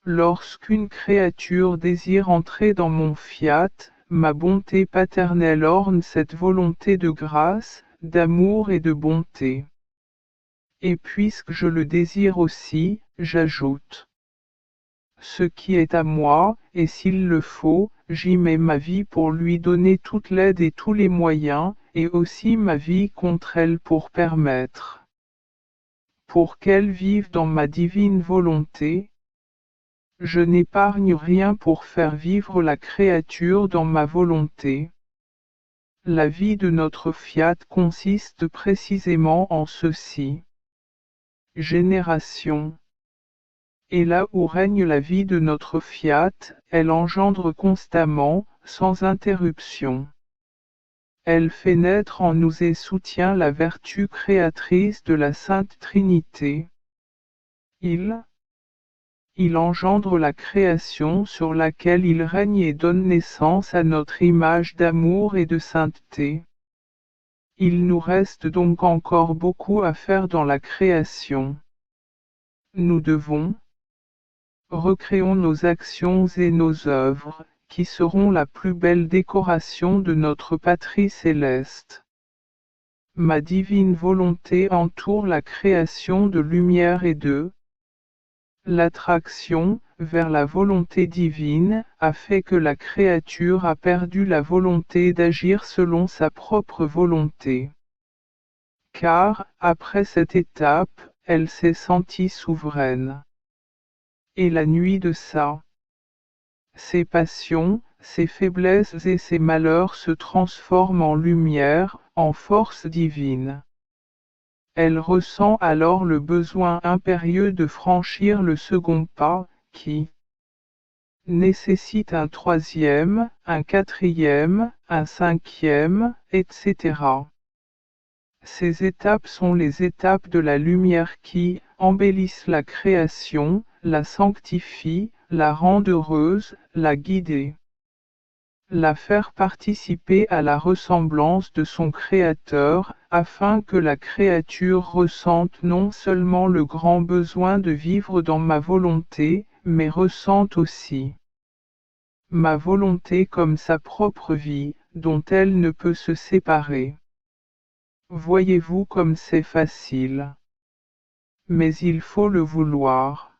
Lorsqu'une créature désire entrer dans mon fiat, ma bonté paternelle orne cette volonté de grâce, d'amour et de bonté. Et puisque je le désire aussi, j'ajoute ce qui est à moi, et s'il le faut, j'y mets ma vie pour lui donner toute l'aide et tous les moyens, et aussi ma vie contre elle pour permettre qu'elle vive dans ma divine volonté. Je n'épargne rien pour faire vivre la créature dans ma volonté. La vie de notre fiat consiste précisément en ceci. Génération. Et là où règne la vie de notre fiat, elle engendre constamment, sans interruption. Elle fait naître en nous et soutient la vertu créatrice de la Sainte Trinité. Il engendre la création sur laquelle il règne et donne naissance à notre image d'amour et de sainteté. Il nous reste donc encore beaucoup à faire dans la création. Nous devons recréons nos actions et nos œuvres, qui seront la plus belle décoration de notre patrie céleste. Ma divine volonté entoure la création de lumière et de l'attraction vers la volonté divine a fait que la créature a perdu la volonté d'agir selon sa propre volonté. Car, après cette étape, elle s'est sentie souveraine. Et la nuit de ses passions, ses faiblesses et ses malheurs se transforment en lumière, en force divine. Elle ressent alors le besoin impérieux de franchir le second pas, qui nécessite un troisième, un quatrième, un cinquième, etc. Ces étapes sont les étapes de la lumière qui embellissent la création, la sanctifient, la rendent heureuse, la guident. La faire participer à la ressemblance de son Créateur, afin que la créature ressente non seulement le grand besoin de vivre dans ma volonté, mais ressente aussi ma volonté comme sa propre vie, dont elle ne peut se séparer. Voyez-vous comme c'est facile. Mais il faut le vouloir.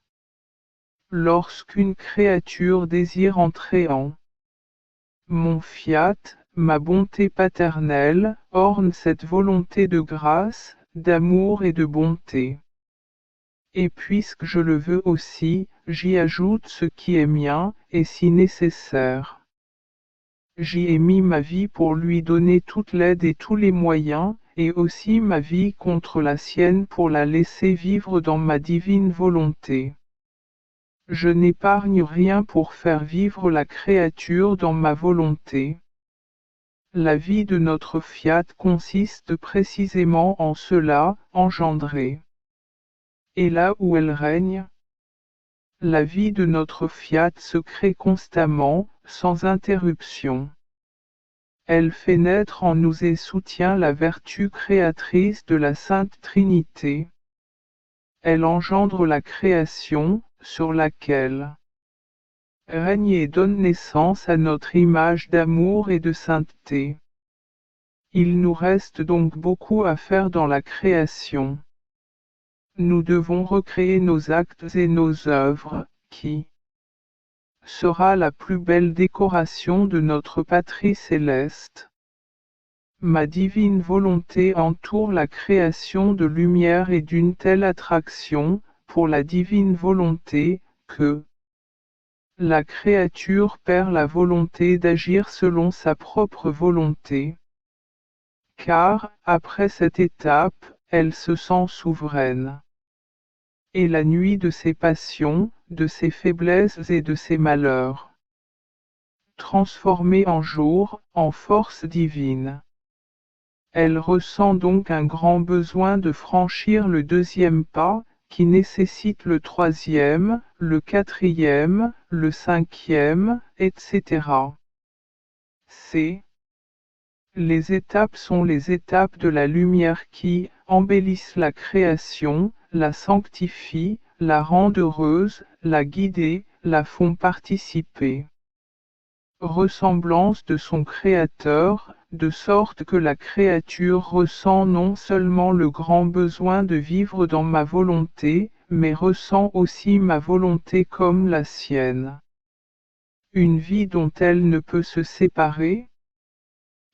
Lorsqu'une créature désire entrer en mon fiat, ma bonté paternelle, orne cette volonté de grâce, d'amour et de bonté. Et puisque je le veux aussi, j'y ajoute ce qui est mien, et si nécessaire. J'y ai mis ma vie pour lui donner toute l'aide et tous les moyens, et aussi ma vie contre la sienne pour la laisser vivre dans ma divine volonté. Je n'épargne rien pour faire vivre la créature dans ma volonté. La vie de notre fiat consiste précisément en cela, engendrer. Et là où elle règne, la vie de notre fiat se crée constamment, sans interruption. Elle fait naître en nous et soutient la vertu créatrice de la Sainte Trinité. Elle engendre la création, sur laquelle règne et donne naissance à notre image d'amour et de sainteté. Il nous reste donc beaucoup à faire dans la création. Nous devons recréer nos actes et nos œuvres, qui sera la plus belle décoration de notre patrie céleste. Ma divine volonté entoure la création de lumière et d'une telle attraction, pour la divine volonté, que la créature perd la volonté d'agir selon sa propre volonté. Car, après cette étape, elle se sent souveraine. Et la nuit de ses passions, de ses faiblesses et de ses malheurs, transformée en jour, en force divine. Elle ressent donc un grand besoin de franchir le deuxième pas, qui nécessite le troisième, le quatrième, le cinquième, etc. Les étapes sont les étapes de la lumière qui embellissent la création, la sanctifient, la rendent heureuse, la guident, la font participer. Ressemblance de son Créateur, de sorte que la créature ressent non seulement le grand besoin de vivre dans ma volonté, mais ressent aussi ma volonté comme la sienne. Une vie dont elle ne peut se séparer?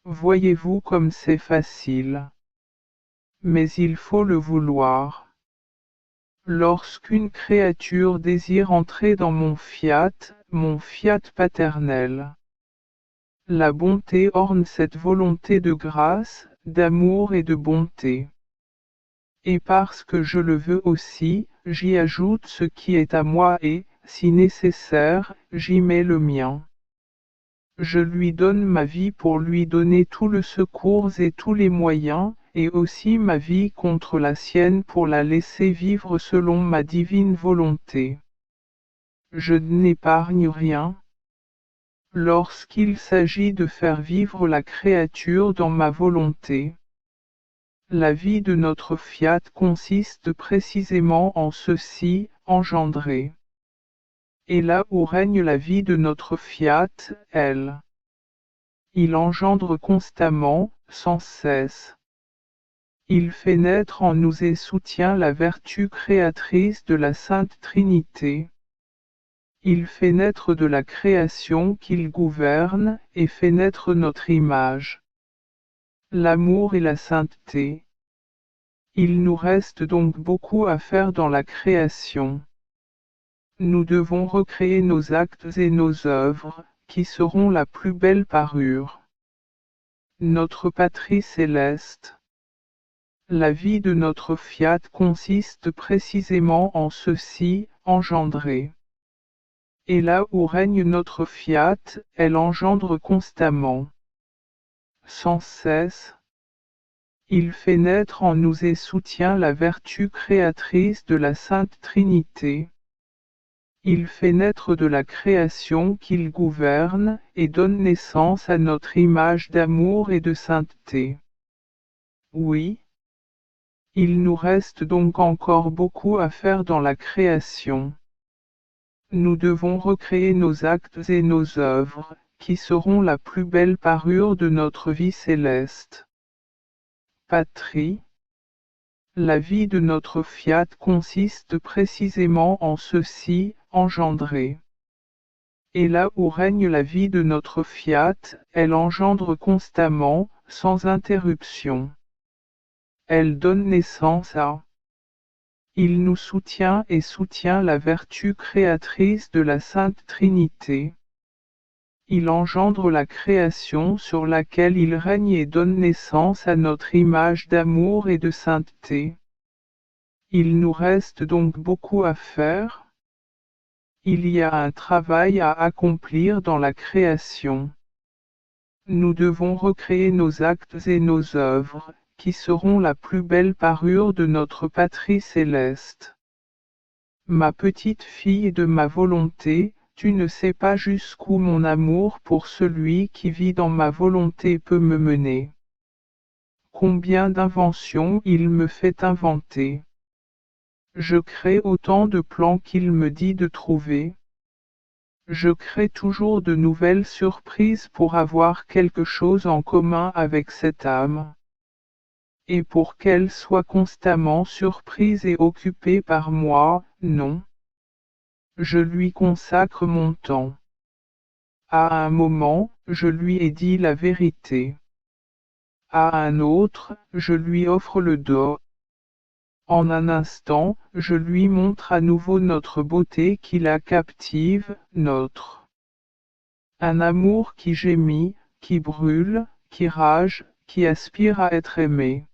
Voyez-vous comme c'est facile. Mais il faut le vouloir. Lorsqu'une créature désire entrer dans mon fiat paternel, la bonté orne cette volonté de grâce, d'amour et de bonté. Et parce que je le veux aussi, j'y ajoute ce qui est à moi et, si nécessaire, j'y mets le mien. Je lui donne ma vie pour lui donner tout le secours et tous les moyens, et aussi ma vie contre la sienne pour la laisser vivre selon ma divine volonté. Je n'épargne rien. Lorsqu'il s'agit de faire vivre la créature dans ma volonté. La vie de notre fiat consiste précisément en ceci, engendrer. Et là où règne la vie de notre fiat, elle. Il engendre constamment, sans cesse. Il fait naître en nous et soutient la vertu créatrice de la Sainte Trinité. Il fait naître de la création qu'il gouverne, et fait naître notre image. L'amour et la sainteté. Il nous reste donc beaucoup à faire dans la création. Nous devons recréer nos actes et nos œuvres, qui seront la plus belle parure. Notre patrie céleste. La vie de notre fiat consiste précisément en ceci, engendrer. Et là où règne notre fiat, elle engendre constamment. Sans cesse. Il fait naître en nous et soutient la vertu créatrice de la Sainte Trinité. Il fait naître de la création qu'il gouverne, et donne naissance à notre image d'amour et de sainteté. Oui. Il nous reste donc encore beaucoup à faire dans la création. Nous devons recréer nos actes et nos œuvres, qui seront la plus belle parure de notre vie céleste. Patrie. La vie de notre fiat consiste précisément en ceci, engendrer. Et là où règne la vie de notre fiat, elle engendre constamment, sans interruption. Elle donne naissance à. Il nous soutient et soutient la vertu créatrice de la Sainte Trinité. Il engendre la création sur laquelle il règne et donne naissance à notre image d'amour et de sainteté. Il nous reste donc beaucoup à faire. Il y a un travail à accomplir dans la création. Nous devons recréer nos actes et nos œuvres, qui seront la plus belle parure de notre patrie céleste. Ma petite fille de ma volonté, tu ne sais pas jusqu'où mon amour pour celui qui vit dans ma volonté peut me mener. Combien d'inventions il me fait inventer. Je crée autant de plans qu'il me dit de trouver. Je crée toujours de nouvelles surprises pour avoir quelque chose en commun avec cette âme. Et pour qu'elle soit constamment surprise et occupée par moi, non. Je lui consacre mon temps. À un moment, je lui ai dit la vérité. À un autre, je lui offre le dos. En un instant, je lui montre à nouveau notre beauté qui la captive, notre. Un amour qui gémit, qui brûle, qui rage, qui aspire à être aimé.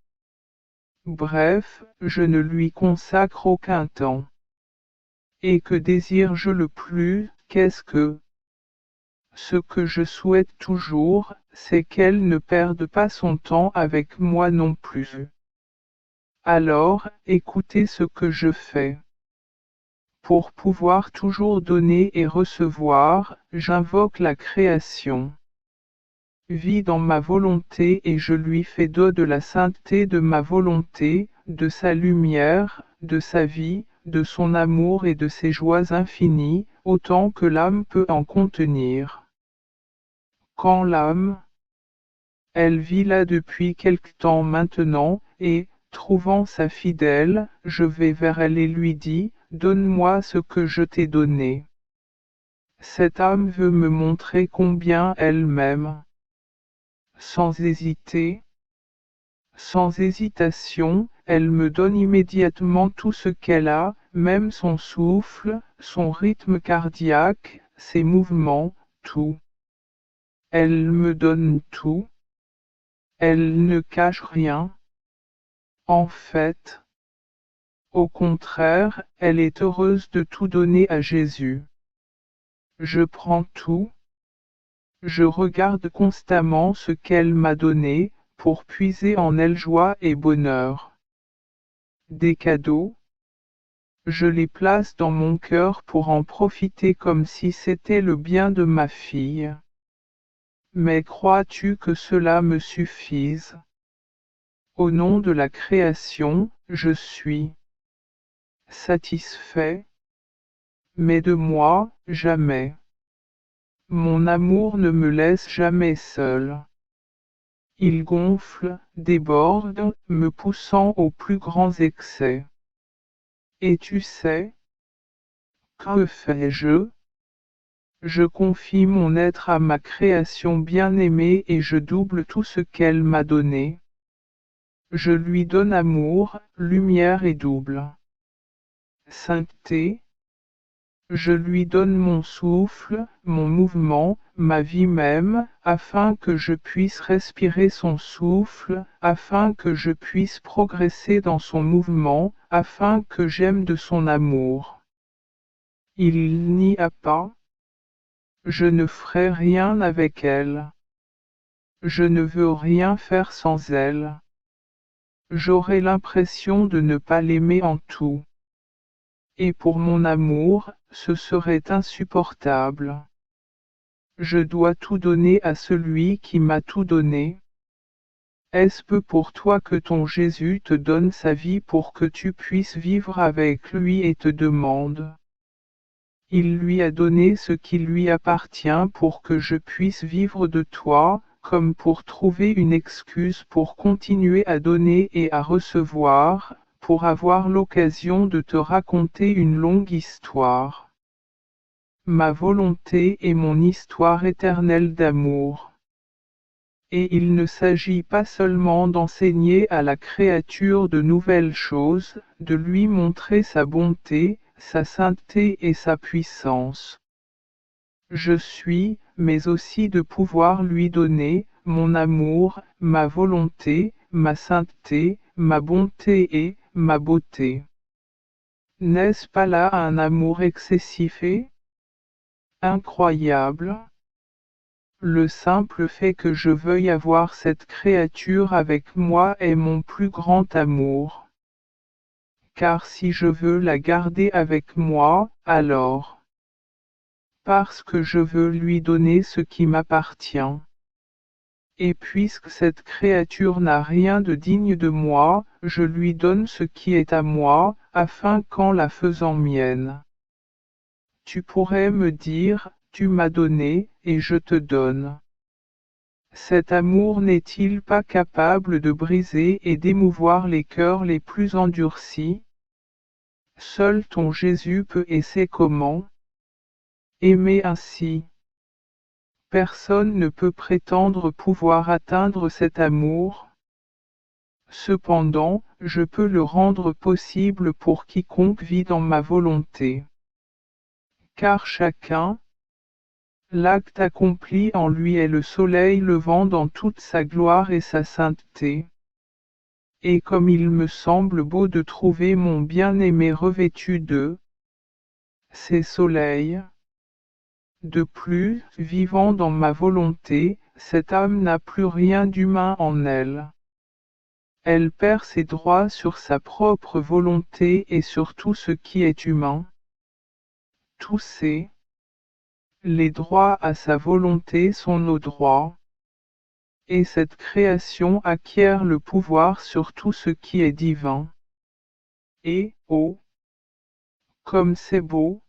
Bref, je ne lui consacre aucun temps. Et que désire-je le plus, qu'est-ce que? Ce que je souhaite toujours, c'est qu'elle ne perde pas son temps avec moi non plus. Alors, écoutez ce que je fais. Pour pouvoir toujours donner et recevoir, j'invoque la création. Vis dans ma volonté et je lui fais don de la sainteté de ma volonté, de sa lumière, de sa vie, de son amour et de ses joies infinies, autant que l'âme peut en contenir. Quand l'âme, elle vit là depuis quelque temps maintenant, et, trouvant sa fidèle, je vais vers elle et lui dis, donne-moi ce que je t'ai donné. Cette âme veut me montrer combien elle m'aime. Sans hésiter, sans hésitation, elle me donne immédiatement tout ce qu'elle a, même son souffle, son rythme cardiaque, ses mouvements, tout. Elle me donne tout. Elle ne cache rien. En fait, au contraire, elle est heureuse de tout donner à Jésus. Je prends tout. Je regarde constamment ce qu'elle m'a donné, pour puiser en elle joie et bonheur. Des cadeaux. Je les place dans mon cœur pour en profiter comme si c'était le bien de ma fille. Mais crois-tu que cela me suffise? Au nom de la création, je suis satisfait. Mais de moi, jamais. Mon amour ne me laisse jamais seul. Il gonfle, déborde, me poussant aux plus grands excès. Et tu sais, que fais-je? Je confie mon être à ma création bien-aimée et je double tout ce qu'elle m'a donné. Je lui donne amour, lumière et double sainteté. Je lui donne mon souffle, mon mouvement, ma vie même, afin que je puisse respirer son souffle, afin que je puisse progresser dans son mouvement, afin que j'aime de son amour. Il n'y a pas. Je ne ferai rien avec elle. Je ne veux rien faire sans elle. J'aurai l'impression de ne pas l'aimer en tout. Et pour mon amour, ce serait insupportable. Je dois tout donner à celui qui m'a tout donné. Est-ce peu pour toi que ton Jésus te donne sa vie pour que tu puisses vivre avec lui et te demande? Il lui a donné ce qui lui appartient pour que je puisse vivre de toi, comme pour trouver une excuse pour continuer à donner et à recevoir, pour avoir l'occasion de te raconter une longue histoire. Ma volonté est mon histoire éternelle d'amour. Et il ne s'agit pas seulement d'enseigner à la créature de nouvelles choses, de lui montrer sa bonté, sa sainteté et sa puissance. Je suis, mais aussi de pouvoir lui donner, mon amour, ma volonté, ma sainteté, ma bonté et, ma beauté. N'est-ce pas là un amour excessif et incroyable? Le simple fait que je veuille avoir cette créature avec moi est mon plus grand amour. Car si je veux la garder avec moi, alors, parce que je veux lui donner ce qui m'appartient. Et puisque cette créature n'a rien de digne de moi, je lui donne ce qui est à moi, afin qu'en la faisant mienne. Tu pourrais me dire, tu m'as donné, et je te donne. Cet amour n'est-il pas capable de briser et d'émouvoir les cœurs les plus endurcis? Seul ton Jésus peut et sait comment. Aimer ainsi. Personne ne peut prétendre pouvoir atteindre cet amour. Cependant, je peux le rendre possible pour quiconque vit dans ma volonté. Car chacun, l'acte accompli en lui est le soleil levant dans toute sa gloire et sa sainteté. Et comme il me semble beau de trouver mon bien-aimé revêtu de ces soleils, de plus, vivant dans ma volonté, cette âme n'a plus rien d'humain en elle. Elle perd ses droits sur sa propre volonté et sur tout ce qui est humain. Tous ces les droits à sa volonté sont nos droits. Et cette création acquiert le pouvoir sur tout ce qui est divin. Et, oh, Comme c'est beau,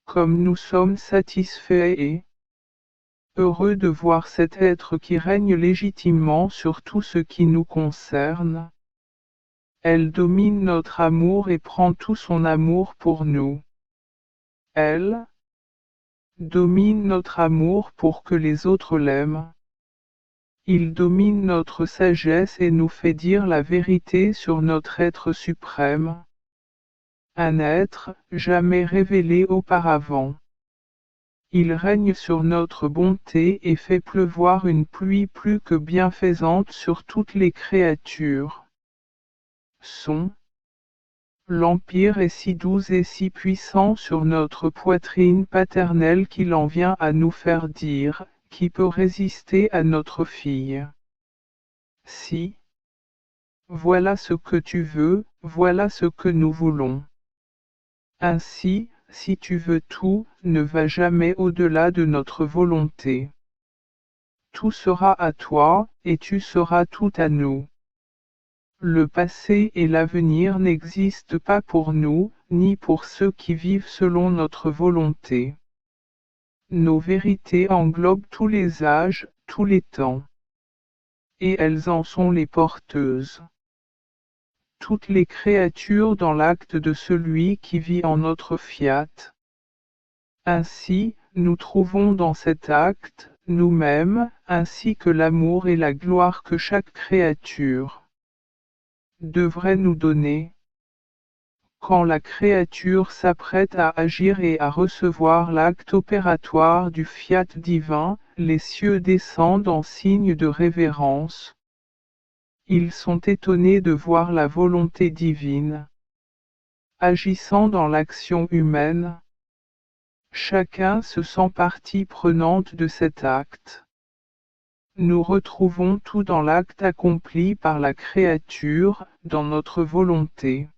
comme nous sommes satisfaits et heureux de voir cet être qui règne légitimement sur tout ce qui nous concerne. Elle domine notre amour et prend tout son amour pour nous. Elle domine notre amour pour que les autres l'aiment. Il domine notre sagesse et nous fait dire la vérité sur notre être suprême. Un être jamais révélé auparavant. Il règne sur notre bonté et fait pleuvoir une pluie plus que bienfaisante sur toutes les créatures. L'Empire est si doux et si puissant sur notre poitrine paternelle qu'il en vient à nous faire dire, qui peut résister à notre fille? Si. Voilà ce que tu veux, voilà ce que nous voulons. Ainsi, si tu veux tout, ne va jamais au-delà de notre volonté. Tout sera à toi, et tu seras tout à nous. Le passé et l'avenir n'existent pas pour nous, ni pour ceux qui vivent selon notre volonté. Nos vérités englobent tous les âges, tous les temps. Et elles en sont les porteuses. Toutes les créatures dans l'acte de celui qui vit en notre fiat. Ainsi, nous trouvons dans cet acte, nous-mêmes, ainsi que l'amour et la gloire que chaque créature devrait nous donner. Quand la créature s'apprête à agir et à recevoir l'acte opératoire du fiat divin, les cieux descendent en signe de révérence. Ils sont étonnés de voir la volonté divine agissant dans l'action humaine. Chacun se sent partie prenante de cet acte. Nous retrouvons tout dans l'acte accompli par la créature, dans notre volonté.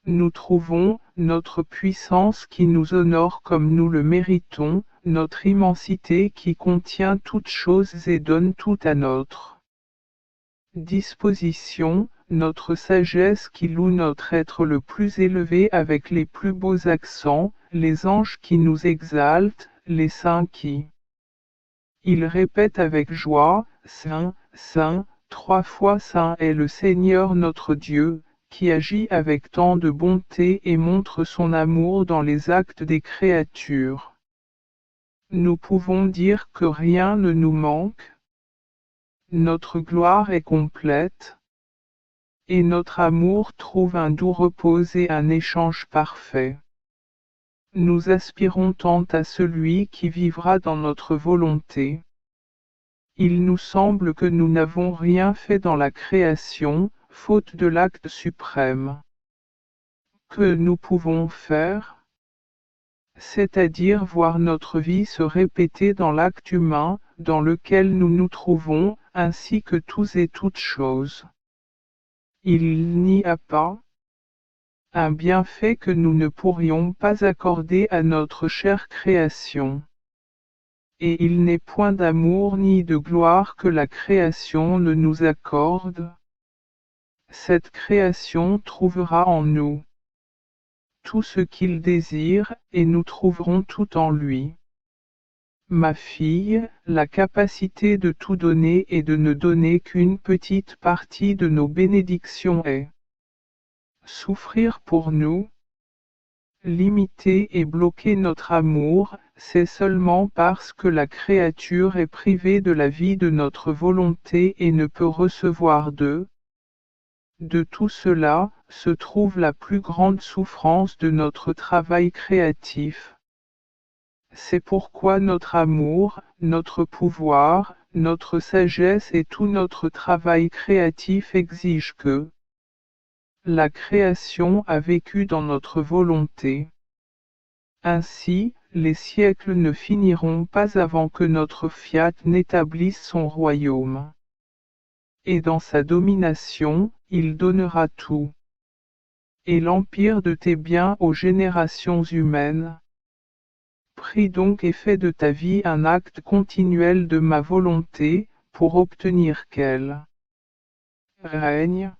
Nous trouvons notre puissance qui nous honore comme nous le méritons, notre immensité qui contient toutes choses et donne tout à notre disposition, notre sagesse qui loue notre être le plus élevé avec les plus beaux accents, les anges qui nous exaltent, les saints qui ils répètent avec joie, Saint, Saint, 3 fois Saint est le Seigneur notre Dieu, qui agit avec tant de bonté et montre son amour dans les actes des créatures. Nous pouvons dire que rien ne nous manque. Notre gloire est complète. Et notre amour trouve un doux repos et un échange parfait. Nous aspirons tant à celui qui vivra dans notre volonté. Il nous semble que nous n'avons rien fait dans la création, faute de l'acte suprême. Que nous pouvons faire? C'est-à-dire voir notre vie se répéter dans l'acte humain, dans lequel nous nous trouvons, ainsi que tous et toutes choses. Il n'y a pas un bienfait que nous ne pourrions pas accorder à notre chère création. Et il n'est point d'amour ni de gloire que la création ne nous accorde. Cette création trouvera en nous tout ce qu'il désire, et nous trouverons tout en lui. Ma fille, la capacité de tout donner et de ne donner qu'une petite partie de nos bénédictions est souffrir pour nous. Limiter et bloquer notre amour, c'est seulement parce que la créature est privée de la vie de notre volonté et ne peut recevoir de tout cela, se trouve la plus grande souffrance de notre travail créatif. C'est pourquoi notre amour, notre pouvoir, notre sagesse et tout notre travail créatif exigent que la création a vécu dans notre volonté. Ainsi, les siècles ne finiront pas avant que notre fiat n'établisse son royaume. Et dans sa domination, il donnera tout. Et l'empire de tes biens aux générations humaines. Prie donc et fais de ta vie un acte continuel de ma volonté, pour obtenir qu'elle règne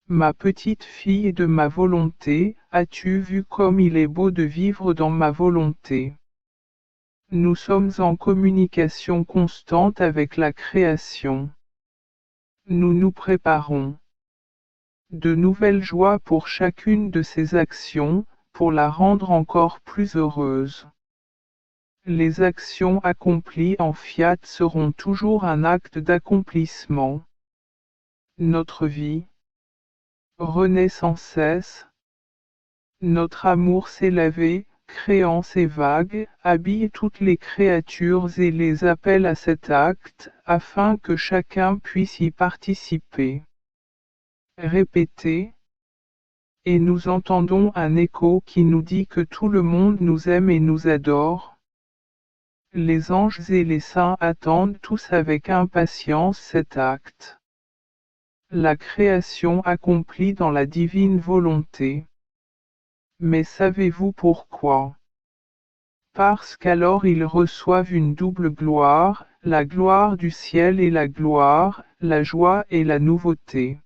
Ma petite fille de ma volonté, as-tu vu comme il est beau de vivre dans ma volonté? Nous sommes en communication constante avec la création. Nous nous préparons de nouvelles joies pour chacune de ces actions, pour la rendre encore plus heureuse. Les actions accomplies en fiat seront toujours un acte d'accomplissement. Notre vie renaît sans cesse. Notre amour s'élève, créant ces vagues, habille toutes les créatures et les appelle à cet acte, afin que chacun puisse y participer. Répétez. Et nous entendons un écho qui nous dit que tout le monde nous aime et nous adore. Les anges et les saints attendent tous avec impatience cet acte. La création accomplie dans la divine volonté. Mais savez-vous pourquoi? Parce qu'alors ils reçoivent une double gloire, la gloire du ciel et la gloire, la joie et la nouveauté.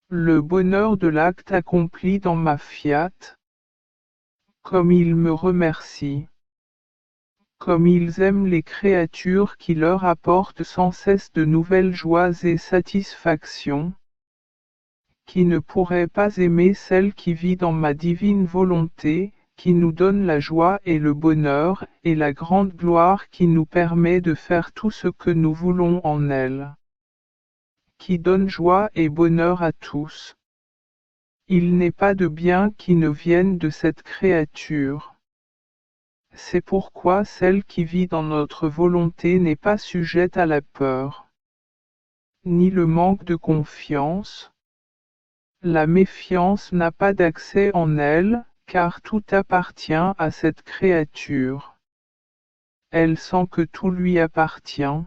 Le bonheur de l'acte accompli dans ma fiat. Comme ils me remercient. Comme ils aiment les créatures qui leur apportent sans cesse de nouvelles joies et satisfactions. Qui ne pourrait pas aimer celle qui vit dans ma divine volonté, qui nous donne la joie et le bonheur, et la grande gloire qui nous permet de faire tout ce que nous voulons en elle. Qui donne joie et bonheur à tous. Il n'est pas de bien qui ne vienne de cette créature. C'est pourquoi celle qui vit dans notre volonté n'est pas sujette à la peur, ni le manque de confiance. La méfiance n'a pas d'accès en elle, car tout appartient à cette créature. Elle sent que tout lui appartient.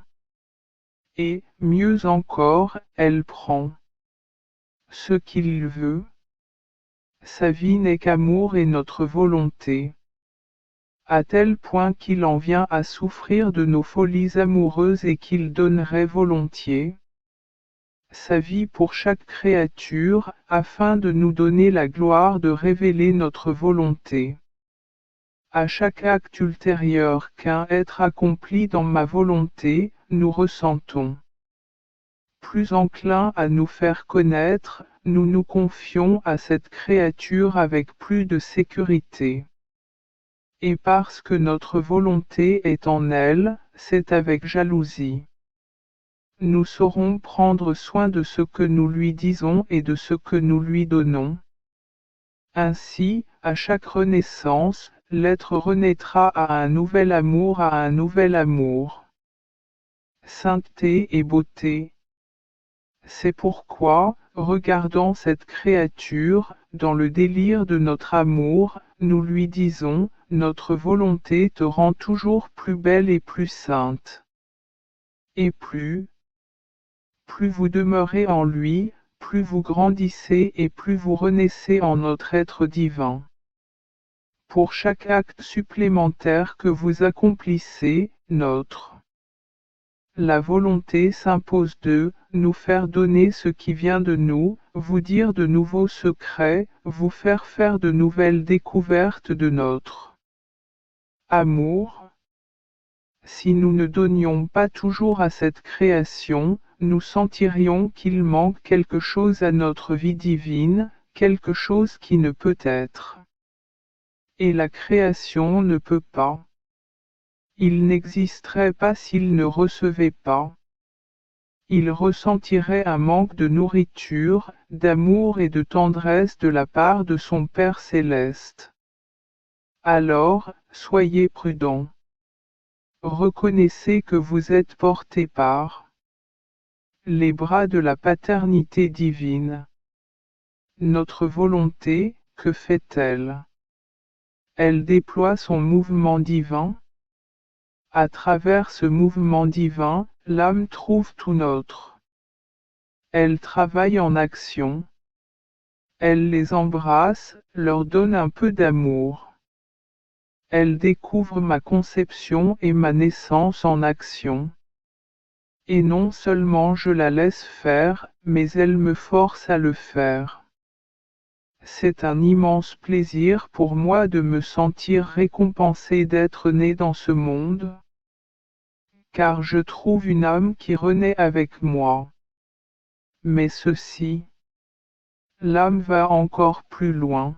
Et, mieux encore, elle prend ce qu'il veut. Sa vie n'est qu'amour et notre volonté. À tel point qu'il en vient à souffrir de nos folies amoureuses et qu'il donnerait volontiers sa vie pour chaque créature, afin de nous donner la gloire de révéler notre volonté. À chaque acte ultérieur qu'un être accompli dans ma volonté, nous ressentons plus enclin à nous faire connaître, nous nous confions à cette créature avec plus de sécurité. Et parce que notre volonté est en elle, c'est avec jalousie. Nous saurons prendre soin de ce que nous lui disons et de ce que nous lui donnons. Ainsi, à chaque renaissance, l'être renaîtra à un nouvel amour, à un nouvel amour. Sainteté et beauté. C'est pourquoi, regardant cette créature, dans le délire de notre amour, nous lui disons, notre volonté te rend toujours plus belle et plus sainte. Et plus vous demeurez en lui, plus vous grandissez et plus vous renaissez en notre être divin. Pour chaque acte supplémentaire que vous accomplissez, la volonté s'impose de nous faire donner ce qui vient de nous, vous dire de nouveaux secrets, vous faire faire de nouvelles découvertes de notre amour. Si nous ne donnions pas toujours à cette création, nous sentirions qu'il manque quelque chose à notre vie divine, quelque chose qui ne peut être. Et la création ne peut pas. Il n'existerait pas s'il ne recevait pas. Il ressentirait un manque de nourriture, d'amour et de tendresse de la part de son Père céleste. Alors, soyez prudents. Reconnaissez que vous êtes portés par les bras de la paternité divine. Notre volonté, que fait-elle? Elle déploie son mouvement divin. À travers ce mouvement divin, l'âme trouve tout notre. Elle travaille en action. Elle les embrasse, leur donne un peu d'amour. Elle découvre ma conception et ma naissance en action. Et non seulement je la laisse faire, mais elle me force à le faire. C'est un immense plaisir pour moi de me sentir récompensé d'être né dans ce monde, car je trouve une âme qui renaît avec moi. Mais ceci, l'âme va encore plus loin.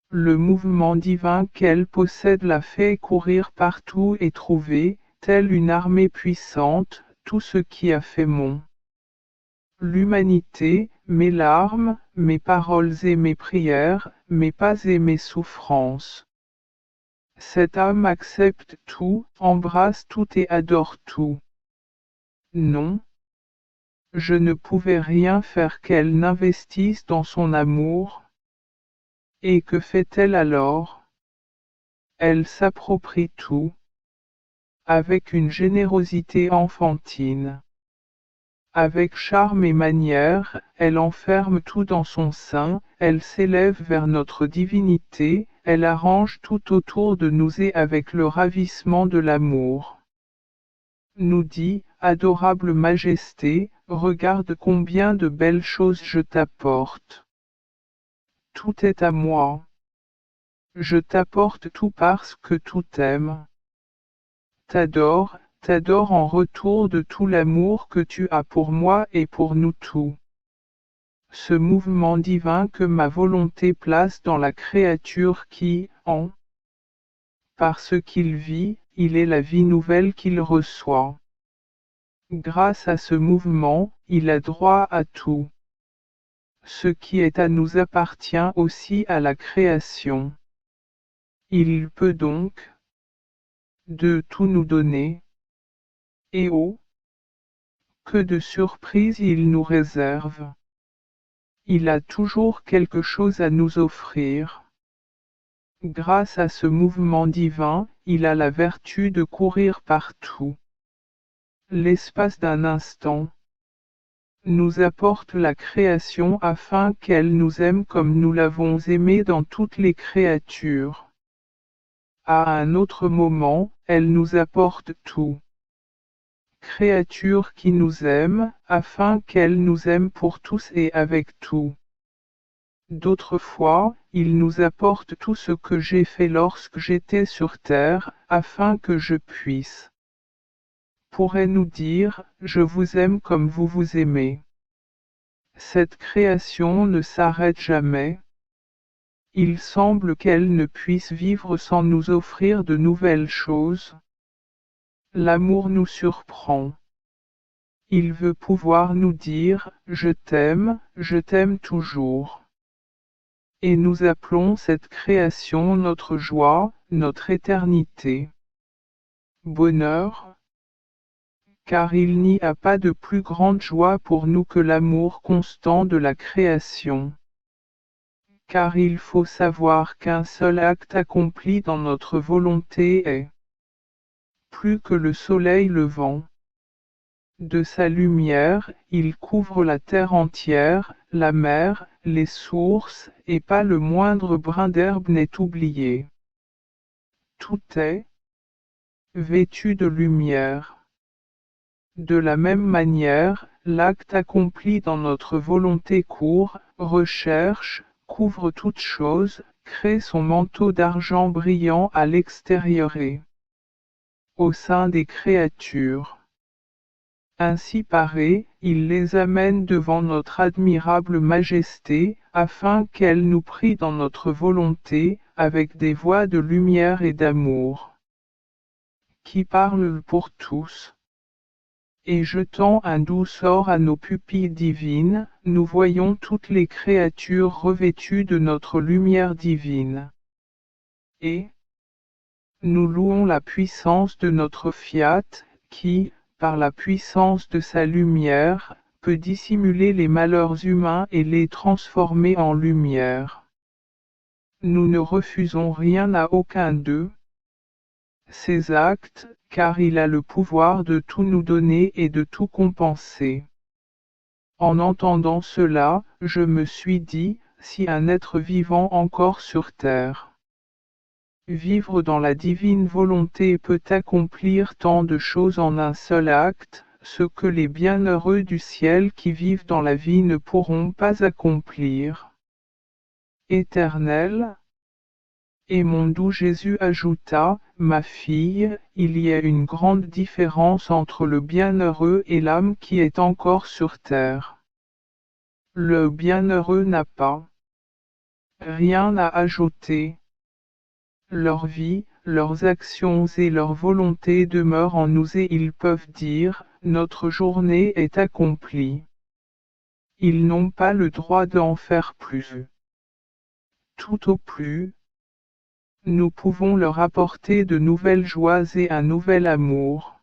Le mouvement divin qu'elle possède la fait courir partout et trouver, telle une armée puissante, tout ce qui a fait l'humanité, mes larmes, mes paroles et mes prières, mes pas et mes souffrances. Cette âme accepte tout, embrasse tout et adore tout. Non, je ne pouvais rien faire qu'elle n'investisse dans son amour. Et que fait-elle alors? Elle s'approprie tout, avec une générosité enfantine. Avec charme et manière, elle enferme tout dans son sein, elle s'élève vers notre divinité, elle arrange tout autour de nous et avec le ravissement de l'amour. Nous dit, adorable majesté, regarde combien de belles choses je t'apporte. Tout est à moi. Je t'apporte tout parce que tout t'aime. T'adore, t'adore en retour de tout l'amour que tu as pour moi et pour nous tous. Ce mouvement divin que ma volonté place dans la créature qui, parce qu'il vit, il est la vie nouvelle qu'il reçoit. Grâce à ce mouvement, il a droit à tout. Ce qui est à nous appartient aussi à la création. Il peut donc, de tout nous donner. Et oh, que de surprises il nous réserve. Il a toujours quelque chose à nous offrir. Grâce à ce mouvement divin, il a la vertu de courir partout. L'espace d'un instant nous apporte la création afin qu'elle nous aime comme nous l'avons aimée dans toutes les créatures. À un autre moment, elle nous apporte tout. Créature qui nous aime, afin qu'elle nous aime pour tous et avec tout. D'autres fois, il nous apporte tout ce que j'ai fait lorsque j'étais sur terre, afin que je puisse. Pourrait nous dire, je vous aime comme vous vous aimez. Cette création ne s'arrête jamais. Il semble qu'elle ne puisse vivre sans nous offrir de nouvelles choses. L'amour nous surprend. Il veut pouvoir nous dire, je t'aime toujours. Et nous appelons cette création notre joie, notre éternité. Bonheur, car il n'y a pas de plus grande joie pour nous que l'amour constant de la création. Car il faut savoir qu'un seul acte accompli dans notre volonté est plus que le soleil levant. De sa lumière, il couvre la terre entière, la mer, les sources, et pas le moindre brin d'herbe n'est oublié. Tout est vêtu de lumière. De la même manière, l'acte accompli dans notre volonté court, recherche, couvre toute chose, crée son manteau d'argent brillant à l'extérieur et au sein des créatures. Ainsi parés, il les amène devant notre admirable majesté, afin qu'elle nous prie dans notre volonté, avec des voix de lumière et d'amour, qui parlent pour tous. Et jetant un doux sort à nos pupilles divines, nous voyons toutes les créatures revêtues de notre lumière divine. Et nous louons la puissance de notre Fiat, qui, par la puissance de sa lumière, peut dissimuler les malheurs humains et les transformer en lumière. Nous ne refusons rien à aucun d'eux. Ses actes, car il a le pouvoir de tout nous donner et de tout compenser. En entendant cela, je me suis dit, si un être vivant encore sur terre vivre dans la divine volonté peut accomplir tant de choses en un seul acte, ce que les bienheureux du ciel qui vivent dans la vie ne pourront pas accomplir. Éternel, et mon doux Jésus ajouta, ma fille, il y a une grande différence entre le bienheureux et l'âme qui est encore sur terre. Le bienheureux n'a pas rien à ajouter. Leur vie, leurs actions et leur volonté demeurent en nous et ils peuvent dire, notre journée est accomplie. Ils n'ont pas le droit d'en faire plus. Tout au plus, nous pouvons leur apporter de nouvelles joies et un nouvel amour.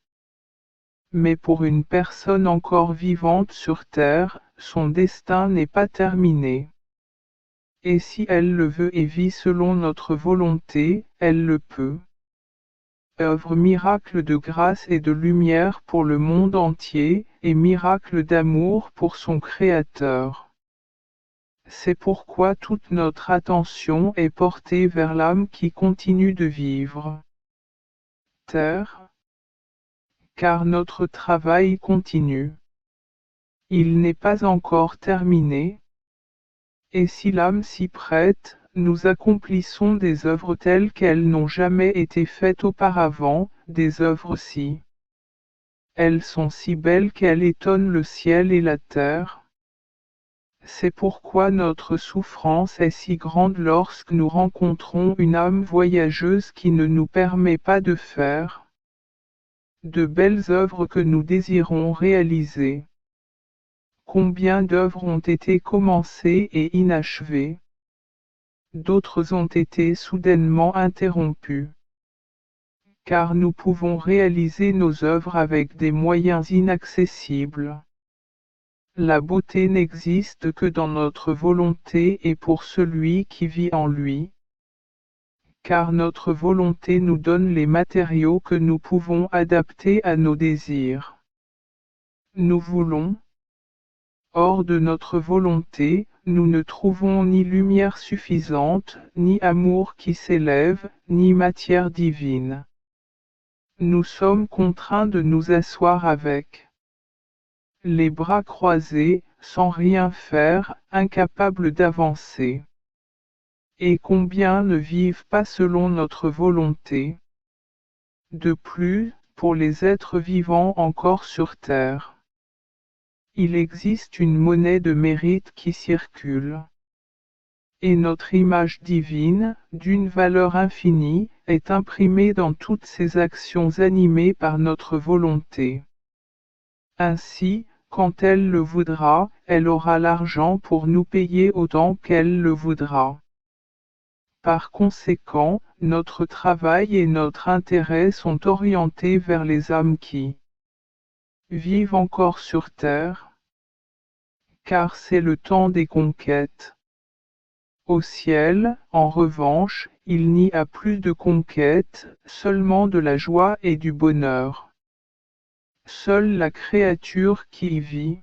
Mais pour une personne encore vivante sur terre, son destin n'est pas terminé. Et si elle le veut et vit selon notre volonté, elle le peut. Œuvre miracle de grâce et de lumière pour le monde entier, et miracle d'amour pour son Créateur. C'est pourquoi toute notre attention est portée vers l'âme qui continue de vivre. Terre. Car notre travail continue. Il n'est pas encore terminé. Et si l'âme s'y prête, nous accomplissons des œuvres telles qu'elles n'ont jamais été faites auparavant, des œuvres si. Elles sont si belles qu'elles étonnent le ciel et la terre. C'est pourquoi notre souffrance est si grande lorsque nous rencontrons une âme voyageuse qui ne nous permet pas de faire de belles œuvres que nous désirons réaliser. Combien d'œuvres ont été commencées et inachevées? D'autres ont été soudainement interrompues. Car nous pouvons réaliser nos œuvres avec des moyens inaccessibles. La beauté n'existe que dans notre volonté et pour celui qui vit en lui. Car notre volonté nous donne les matériaux que nous pouvons adapter à nos désirs. Nous voulons. Hors de notre volonté, nous ne trouvons ni lumière suffisante, ni amour qui s'élève, ni matière divine. Nous sommes contraints de nous asseoir avec les bras croisés, sans rien faire, incapables d'avancer. Et combien ne vivent pas selon notre volonté? De plus, pour les êtres vivants encore sur terre, il existe une monnaie de mérite qui circule. Et notre image divine, d'une valeur infinie, est imprimée dans toutes ces actions animées par notre volonté. Ainsi, quand elle le voudra, elle aura l'argent pour nous payer autant qu'elle le voudra. Par conséquent, notre travail et notre intérêt sont orientés vers les âmes qui vivent encore sur terre, car c'est le temps des conquêtes. Au ciel, en revanche, il n'y a plus de conquête, seulement de la joie et du bonheur. Seule la créature qui y vit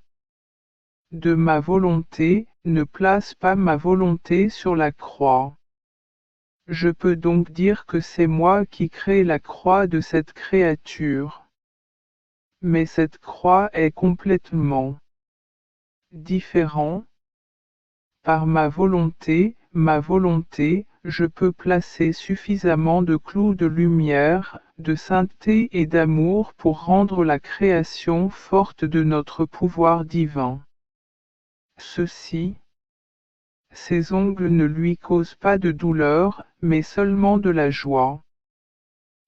de ma volonté, ne place pas ma volonté sur la croix. Je peux donc dire que c'est moi qui crée la croix de cette créature. Mais cette croix est complètement différente. Par ma volonté, je peux placer suffisamment de clous de lumière, de sainteté et d'amour pour rendre la création forte de notre pouvoir divin. Ces ongles ne lui causent pas de douleur, mais seulement de la joie.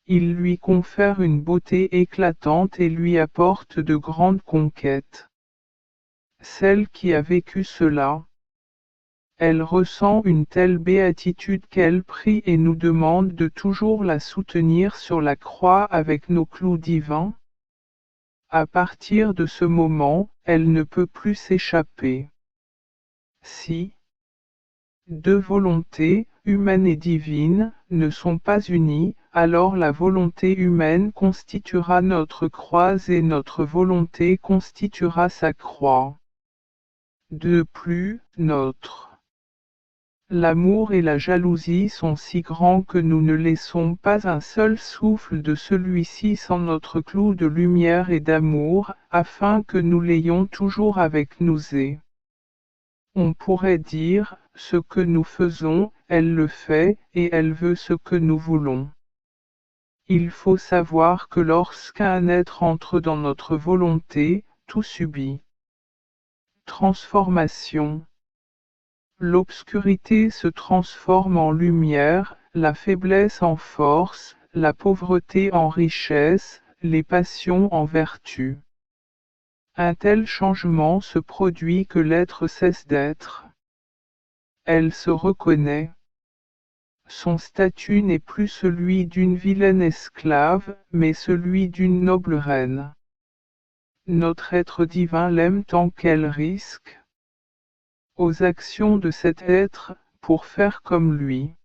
Ils lui confèrent une beauté éclatante et lui apportent de grandes conquêtes. Celle qui a vécu cela, elle ressent une telle béatitude qu'elle prie et nous demande de toujours la soutenir sur la croix avec nos clous divins. À partir de ce moment, elle ne peut plus s'échapper. Si deux volontés, humaine et divine, ne sont pas unies, alors la volonté humaine constituera notre croix et notre volonté constituera sa croix. De plus, notre L'amour et la jalousie sont si grands que nous ne laissons pas un seul souffle de celui-ci sans notre clou de lumière et d'amour, afin que nous l'ayons toujours avec nous et on pourrait dire, ce que nous faisons, elle le fait, et elle veut ce que nous voulons. Il faut savoir que lorsqu'un être entre dans notre volonté, tout subit transformation. L'obscurité se transforme en lumière, la faiblesse en force, la pauvreté en richesse, les passions en vertu. Un tel changement se produit que l'être cesse d'être. Elle se reconnaît. Son statut n'est plus celui d'une vilaine esclave, mais celui d'une noble reine. Notre être divin l'aime tant qu'elle risque aux actions de cet être, pour faire comme lui.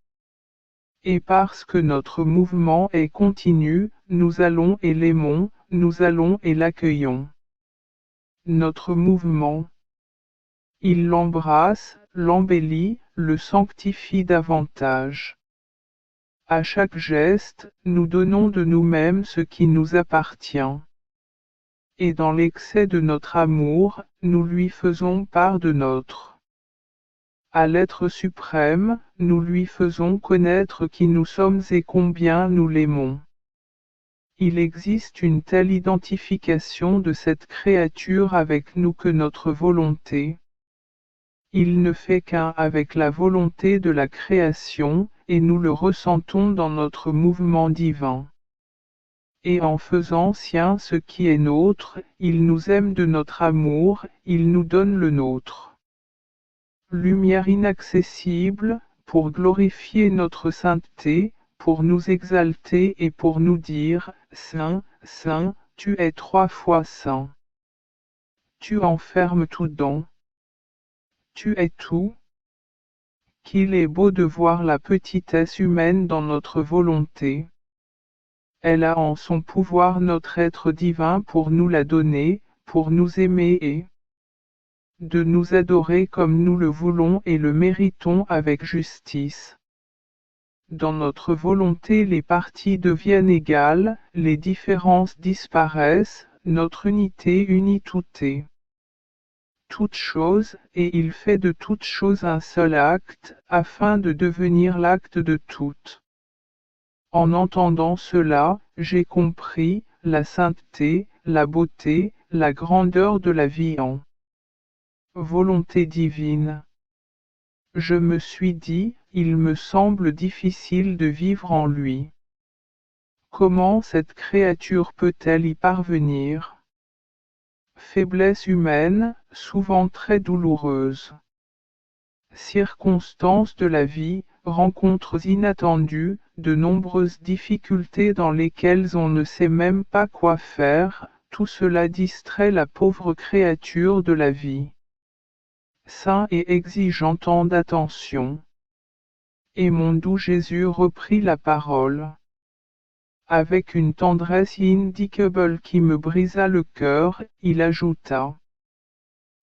Et parce que notre mouvement est continu, nous allons et l'aimons, nous allons et l'accueillons. Notre mouvement. Il l'embrasse, l'embellit, le sanctifie davantage. À chaque geste, nous donnons de nous-mêmes ce qui nous appartient. Et dans l'excès de notre amour, nous lui faisons part de notre. À l'être suprême, nous lui faisons connaître qui nous sommes et combien nous l'aimons. Il existe une telle identification de cette créature avec nous que notre volonté. Il ne fait qu'un avec la volonté de la création, et nous le ressentons dans notre mouvement divin. Et en faisant sien ce qui est nôtre, il nous aime de notre amour, il nous donne le nôtre. Lumière inaccessible, pour glorifier notre sainteté, pour nous exalter et pour nous dire, Saint, Saint, tu es 3 fois saint. Tu enfermes tout dans. Tu es tout. Qu'il est beau de voir la petitesse humaine dans notre volonté. Elle a en son pouvoir notre être divin pour nous la donner, pour nous aimer et de nous adorer comme nous le voulons et le méritons avec justice. Dans notre volonté les parties deviennent égales, les différences disparaissent, notre unité unit tout et toute chose, et il fait de toute chose un seul acte, afin de devenir l'acte de toutes. En entendant cela, j'ai compris, la sainteté, la beauté, la grandeur de la vie en volonté divine. Je me suis dit, il me semble difficile de vivre en lui. Comment cette créature peut-elle y parvenir? Faiblesse humaine, souvent très douloureuse. Circonstances de la vie, rencontres inattendues, de nombreuses difficultés dans lesquelles on ne sait même pas quoi faire, tout cela distrait la pauvre créature de la vie. Saint et exigeant tant d'attention. Et mon doux Jésus reprit la parole. Avec une tendresse indicable qui me brisa le cœur, il ajouta.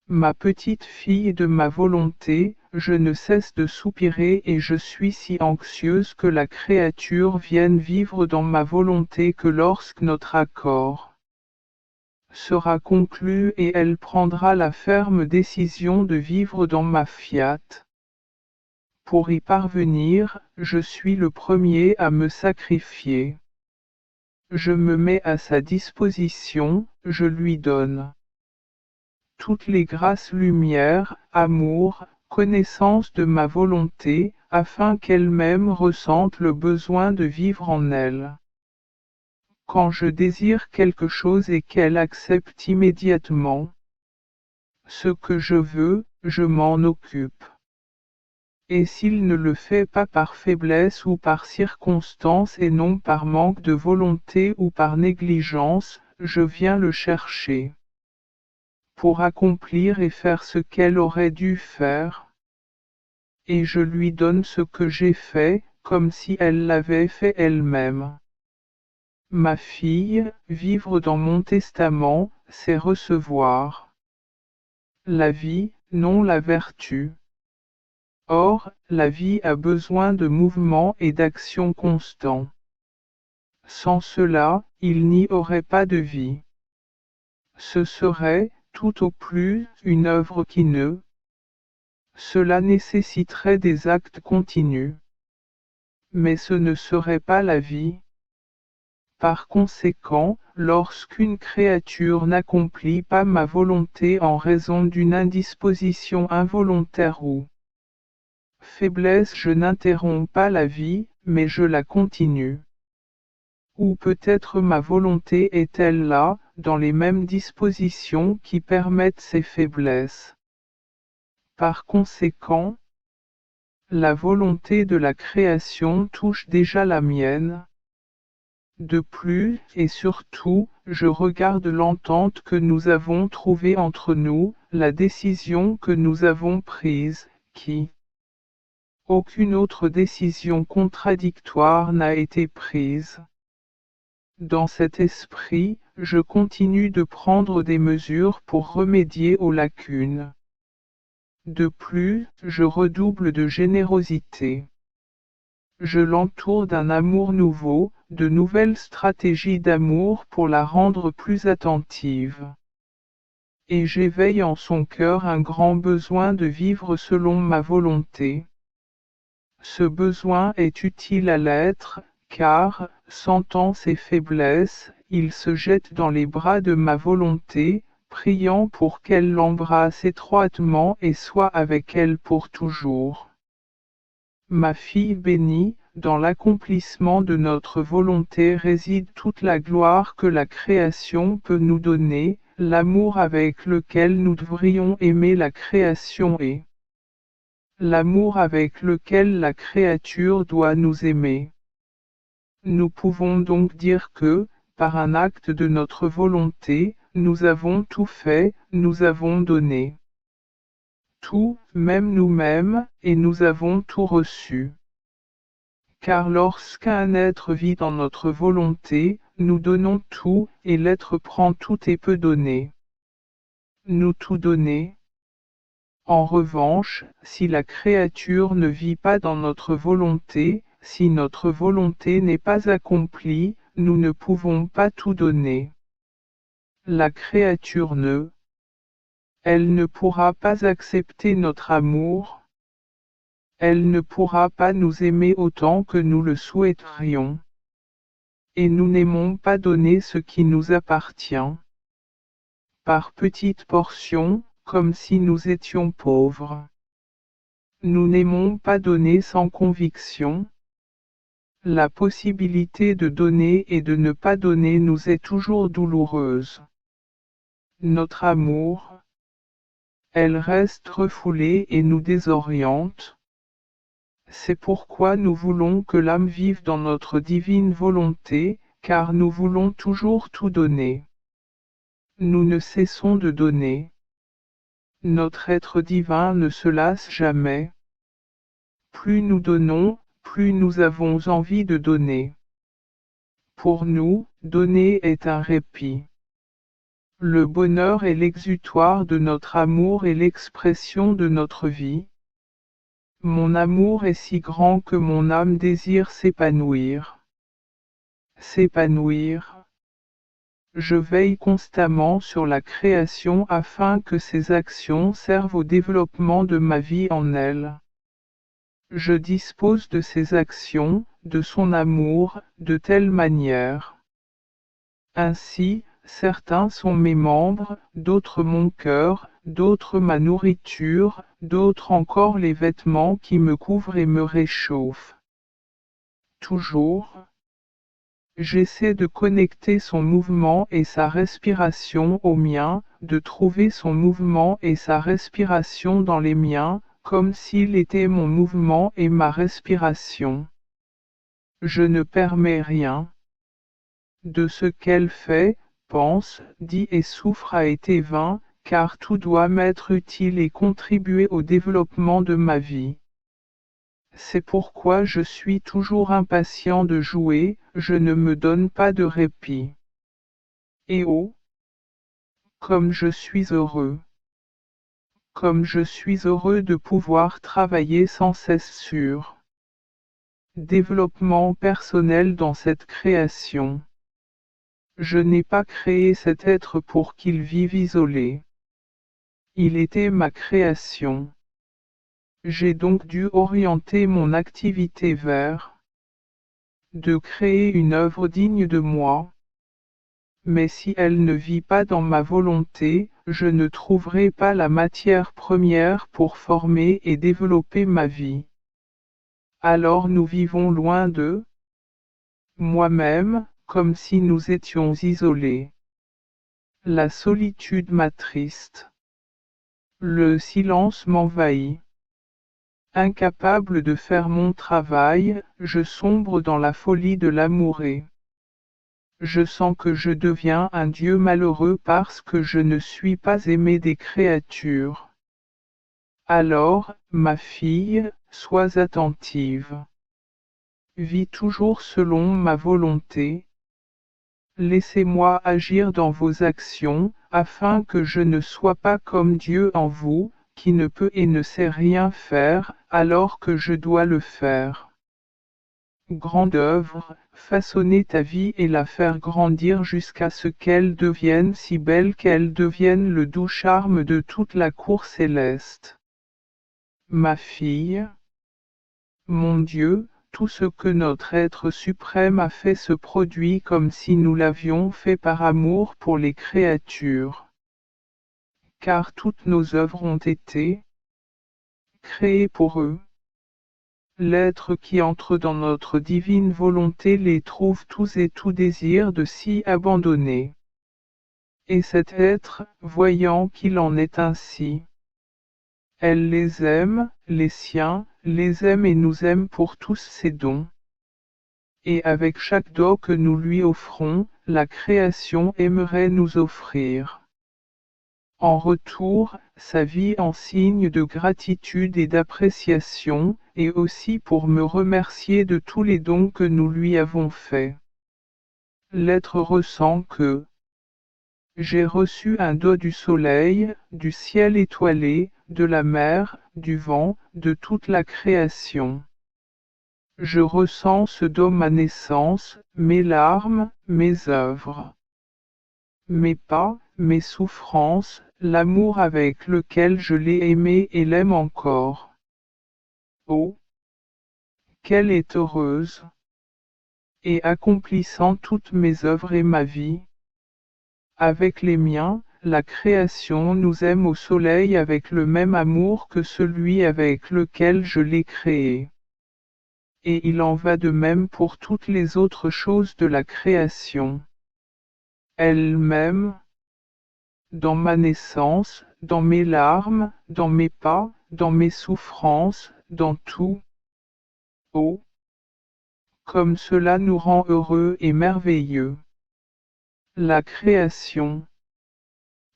Ma petite fille de ma volonté, je ne cesse de soupirer et je suis si anxieuse que la créature vienne vivre dans ma volonté que lorsque notre accord sera conclu et elle prendra la ferme décision de vivre dans ma fiat. Pour y parvenir, je suis le premier à me sacrifier. Je me mets à sa disposition, je lui donne toutes les grâces, lumière, amour, connaissance de ma volonté, afin qu'elle-même ressente le besoin de vivre en elle. Quand je désire quelque chose et qu'elle accepte immédiatement ce que je veux, je m'en occupe. Et s'il ne le fait pas par faiblesse ou par circonstance et non par manque de volonté ou par négligence, je viens le chercher. Pour accomplir et faire ce qu'elle aurait dû faire. Et je lui donne ce que j'ai fait, comme si elle l'avait fait elle-même. Ma fille, vivre dans mon testament, c'est recevoir la vie, non la vertu. Or, la vie a besoin de mouvement et d'action constants. Sans cela, il n'y aurait pas de vie. Ce serait, tout au plus, une œuvre qui ne. Cela nécessiterait des actes continus. Mais ce ne serait pas la vie. Par conséquent, lorsqu'une créature n'accomplit pas ma volonté en raison d'une indisposition involontaire ou faiblesse, je n'interromps pas la vie, mais je la continue. Ou peut-être ma volonté est-elle là, dans les mêmes dispositions qui permettent ces faiblesses. Par conséquent, la volonté de la création touche déjà la mienne. De plus, et surtout, je regarde l'entente que nous avons trouvée entre nous, la décision que nous avons prise, qui aucune autre décision contradictoire n'a été prise. Dans cet esprit, je continue de prendre des mesures pour remédier aux lacunes. De plus, je redouble de générosité. Je l'entoure d'un amour nouveau, de nouvelles stratégies d'amour pour la rendre plus attentive. Et j'éveille en son cœur un grand besoin de vivre selon ma volonté. Ce besoin est utile à l'être, car, sentant ses faiblesses, il se jette dans les bras de ma volonté, priant pour qu'elle l'embrasse étroitement et soit avec elle pour toujours. Ma fille bénie, dans l'accomplissement de notre volonté réside toute la gloire que la création peut nous donner, l'amour avec lequel nous devrions aimer la création et l'amour avec lequel la créature doit nous aimer. Nous pouvons donc dire que, par un acte de notre volonté, nous avons tout fait, nous avons donné tout, même nous-mêmes, et nous avons tout reçu. Car lorsqu'un être vit dans notre volonté, nous donnons tout, et l'être prend tout et peut donner. Nous tout donner. En revanche, si la créature ne vit pas dans notre volonté, si notre volonté n'est pas accomplie, nous ne pouvons pas tout donner. La créature ne. Elle ne pourra pas accepter notre amour. Elle ne pourra pas nous aimer autant que nous le souhaiterions. Et nous n'aimons pas donner ce qui nous appartient. Par petites portions, comme si nous étions pauvres. Nous n'aimons pas donner sans conviction. La possibilité de donner et de ne pas donner nous est toujours douloureuse. Notre amour, elle reste refoulée et nous désoriente. C'est pourquoi nous voulons que l'âme vive dans notre divine volonté, car nous voulons toujours tout donner. Nous ne cessons de donner. Notre être divin ne se lasse jamais. Plus nous donnons, plus nous avons envie de donner. Pour nous, donner est un répit. Le bonheur est l'exutoire de notre amour et l'expression de notre vie. Mon amour est si grand que mon âme désire s'épanouir. S'épanouir. Je veille constamment sur la création afin que ses actions servent au développement de ma vie en elle. Je dispose de ses actions, de son amour, de telle manière. Ainsi, certains sont mes membres, d'autres mon cœur, d'autres ma nourriture, d'autres encore les vêtements qui me couvrent et me réchauffent. Toujours, j'essaie de connecter son mouvement et sa respiration au mien, de trouver son mouvement et sa respiration dans les miens, comme s'il était mon mouvement et ma respiration. Je ne permets rien de ce qu'elle fait, pense, dit et souffre a été vain, car tout doit m'être utile et contribuer au développement de ma vie. C'est pourquoi je suis toujours impatient de jouer, je ne me donne pas de répit. Et oh, comme je suis heureux! Comme je suis heureux de pouvoir travailler sans cesse sur développement personnel dans cette création. Je n'ai pas créé cet être pour qu'il vive isolé. Il était ma création. J'ai donc dû orienter mon activité vers de créer une œuvre digne de moi. Mais si elle ne vit pas dans ma volonté, je ne trouverai pas la matière première pour former et développer ma vie. Alors nous vivons loin de moi-même, comme si nous étions isolés. La solitude m'attriste. Le silence m'envahit. Incapable de faire mon travail, je sombre dans la folie de l'amoureux. Je sens que je deviens un Dieu malheureux parce que je ne suis pas aimé des créatures. Alors, ma fille, sois attentive. Vis toujours selon ma volonté. Laissez-moi agir dans vos actions, afin que je ne sois pas comme Dieu en vous, qui ne peut et ne sait rien faire, alors que je dois le faire. Grande œuvre, façonner ta vie et la faire grandir jusqu'à ce qu'elle devienne si belle qu'elle devienne le doux charme de toute la cour céleste. Ma fille, mon Dieu, tout ce que notre être suprême a fait se produit comme si nous l'avions fait par amour pour les créatures. Car toutes nos œuvres ont été créées pour eux. L'être qui entre dans notre divine volonté les trouve tous et tout désir de s'y abandonner. Et cet être, voyant qu'il en est ainsi, elle les aime, les siens, les aime et nous aime pour tous ses dons. Et avec chaque don que nous lui offrons, la création aimerait nous offrir en retour, sa vie en signe de gratitude et d'appréciation, et aussi pour me remercier de tous les dons que nous lui avons faits. L'être ressent que j'ai reçu un don du soleil, du ciel étoilé, de la mer, du vent, de toute la création. Je ressens ce don ma naissance, mes larmes, mes œuvres. Mes pas, mes souffrances, l'amour avec lequel je l'ai aimé et l'aime encore. Oh, qu'elle est heureuse! Et accomplissant toutes mes œuvres et ma vie. Avec les miens, la création nous aime au soleil avec le même amour que celui avec lequel je l'ai créé. Et il en va de même pour toutes les autres choses de la création. Elle m'aime, dans ma naissance, dans mes larmes, dans mes pas, dans mes souffrances, dans tout. Oh, comme cela nous rend heureux et merveilleux. La création.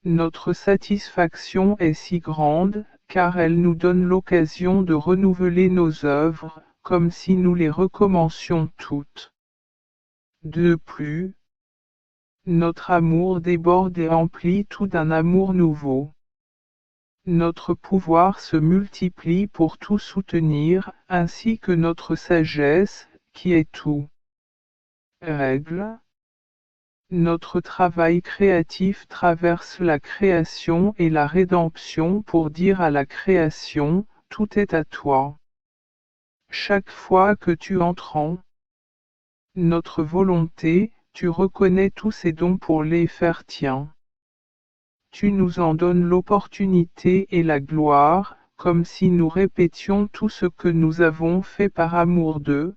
Notre satisfaction est si grande, car elle nous donne l'occasion de renouveler nos œuvres, comme si nous les recommencions toutes. De plus, notre amour déborde et emplit tout d'un amour nouveau. Notre pouvoir se multiplie pour tout soutenir, ainsi que notre sagesse, qui est tout. Règle. Notre travail créatif traverse la création et la rédemption pour dire à la création, tout est à toi. Chaque fois que tu entres en notre volonté, tu reconnais tous ces dons pour les faire tiens. Tu nous en donnes l'opportunité et la gloire, comme si nous répétions tout ce que nous avons fait par amour de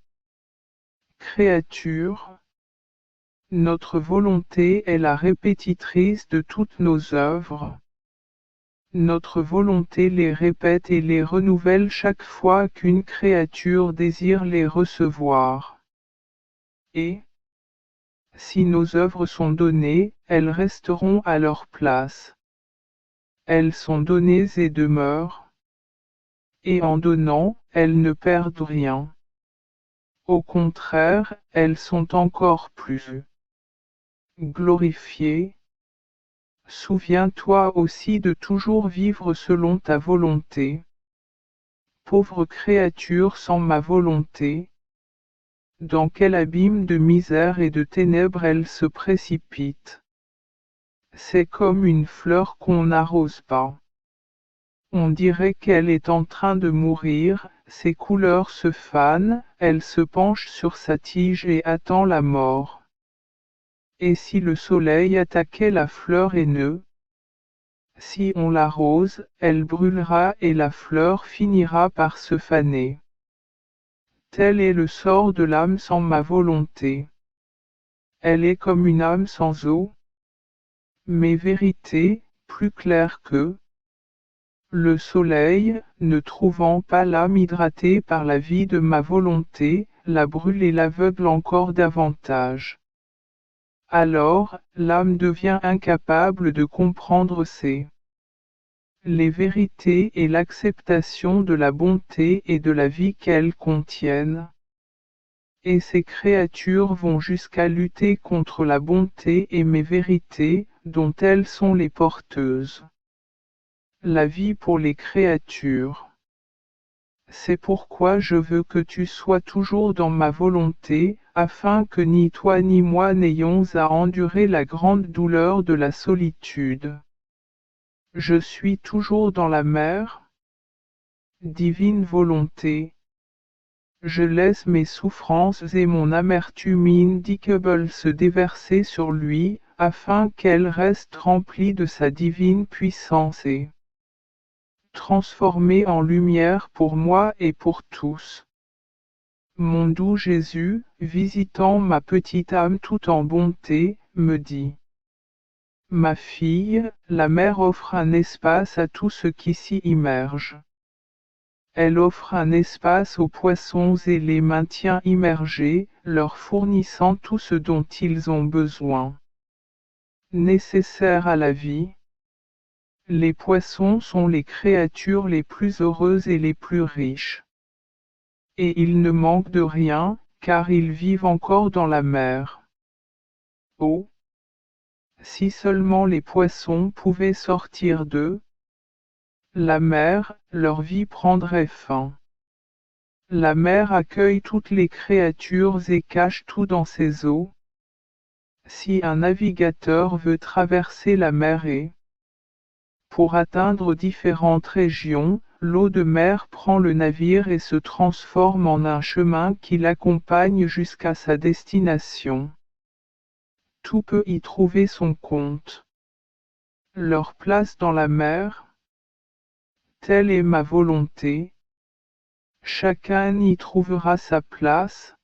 créature. Notre volonté est la répétitrice de toutes nos œuvres. Notre volonté les répète et les renouvelle chaque fois qu'une créature désire les recevoir. Et, si nos œuvres sont données, elles resteront à leur place. Elles sont données et demeurent. Et en donnant, elles ne perdent rien. Au contraire, elles sont encore plus glorifiées. Souviens-toi aussi de toujours vivre selon ta volonté. Pauvre créature sans ma volonté, dans quel abîme de misère et de ténèbres elle se précipite. C'est comme une fleur qu'on n'arrose pas. On dirait qu'elle est en train de mourir, ses couleurs se fanent, elle se penche sur sa tige et attend la mort. Et si le soleil attaquait la fleur aînée, si on l'arrose, elle brûlera et la fleur finira par se faner. Tel est le sort de l'âme sans ma volonté. Elle est comme une âme sans eau. Mes vérités, plus claires que le soleil, ne trouvant pas l'âme hydratée par la vie de ma volonté, la brûle et l'aveugle encore davantage. Alors, l'âme devient incapable de comprendre les vérités et l'acceptation de la bonté et de la vie qu'elles contiennent. Et ces créatures vont jusqu'à lutter contre la bonté et mes vérités, dont elles sont les porteuses. La vie pour les créatures. C'est pourquoi je veux que tu sois toujours dans ma volonté, afin que ni toi ni moi n'ayons à endurer la grande douleur de la solitude. Je suis toujours dans la mer. Divine volonté. Je laisse mes souffrances et mon amertume indicable se déverser sur lui, afin qu'elle reste remplie de sa divine puissance et transformée en lumière pour moi et pour tous. Mon doux Jésus, visitant ma petite âme tout en bonté, me dit: Ma fille, la mer offre un espace à tout ce qui s'y immerge. Elle offre un espace aux poissons et les maintient immergés, leur fournissant tout ce dont ils ont besoin. Nécessaire à la vie. Les poissons sont les créatures les plus heureuses et les plus riches. Et ils ne manquent de rien, car ils vivent encore dans la mer. Oh! Si seulement les poissons pouvaient sortir d'eux, la mer, leur vie prendrait fin. La mer accueille toutes les créatures et cache tout dans ses eaux. Si un navigateur veut traverser la mer et, pour atteindre différentes régions, l'eau de mer prend le navire et se transforme en un chemin qui l'accompagne jusqu'à sa destination. Tout peut y trouver son compte. Leur place dans la mer, telle est ma volonté. Chacun y trouvera sa place.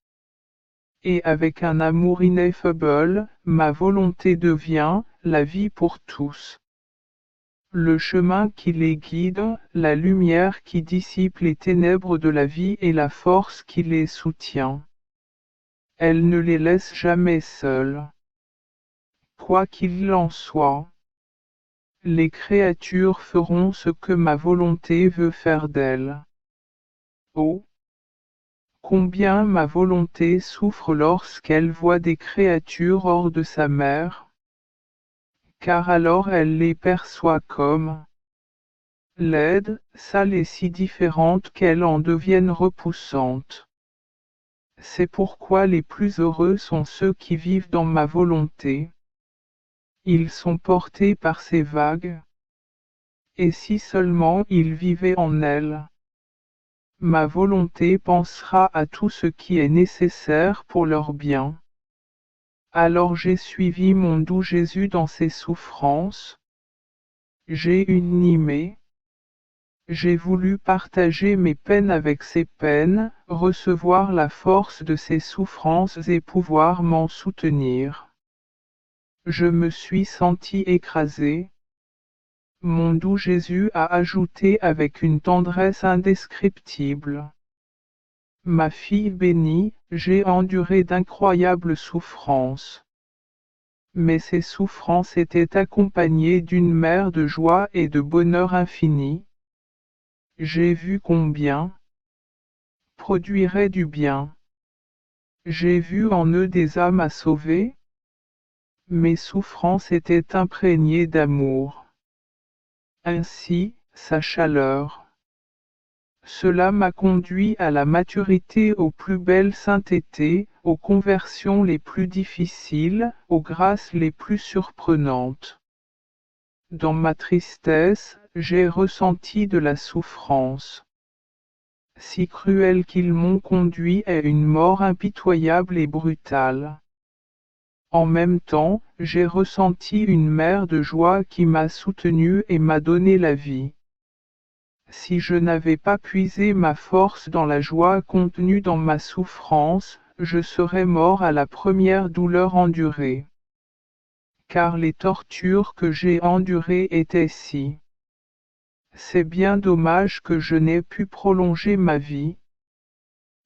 Et avec un amour ineffable, ma volonté devient la vie pour tous. Le chemin qui les guide, la lumière qui dissipe les ténèbres de la vie et la force qui les soutient. Elle ne les laisse jamais seuls. Quoi qu'il en soit, les créatures feront ce que ma volonté veut faire d'elles. Oh! Combien ma volonté souffre lorsqu'elle voit des créatures hors de sa mère, car alors elle les perçoit comme laides, sales et si différentes qu'elles en deviennent repoussantes. C'est pourquoi les plus heureux sont ceux qui vivent dans ma volonté. Ils sont portés par ces vagues. Et si seulement ils vivaient en elles. Ma volonté pensera à tout ce qui est nécessaire pour leur bien. Alors j'ai suivi mon doux Jésus dans ses souffrances. J'ai unimé. J'ai voulu partager mes peines avec ses peines, recevoir la force de ses souffrances et pouvoir m'en soutenir. Je me suis senti écrasé. Mon doux Jésus a ajouté avec une tendresse indescriptible. Ma fille bénie, j'ai enduré d'incroyables souffrances. Mais ces souffrances étaient accompagnées d'une mer de joie et de bonheur infini. J'ai vu combien produirait du bien. J'ai vu en eux des âmes à sauver. Mes souffrances étaient imprégnées d'amour. Ainsi, sa chaleur. Cela m'a conduit à la maturité aux plus belles saintetés, aux conversions les plus difficiles, aux grâces les plus surprenantes. Dans ma tristesse, j'ai ressenti de la souffrance. Si cruelle qu'ils m'ont conduit à une mort impitoyable et brutale. En même temps, j'ai ressenti une mer de joie qui m'a soutenu et m'a donné la vie. Si je n'avais pas puisé ma force dans la joie contenue dans ma souffrance, je serais mort à la première douleur endurée. Car les tortures que j'ai endurées étaient si. C'est bien dommage que je n'ai pu prolonger ma vie.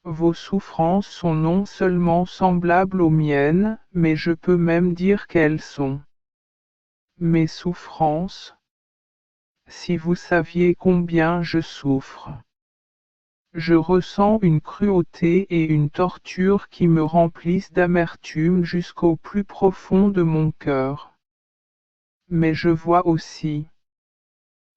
Vos souffrances sont non seulement semblables aux miennes, mais je peux même dire qu'elles sont mes souffrances. Si vous saviez combien je souffre. Je ressens une cruauté et une torture qui me remplissent d'amertume jusqu'au plus profond de mon cœur. Mais je vois aussi,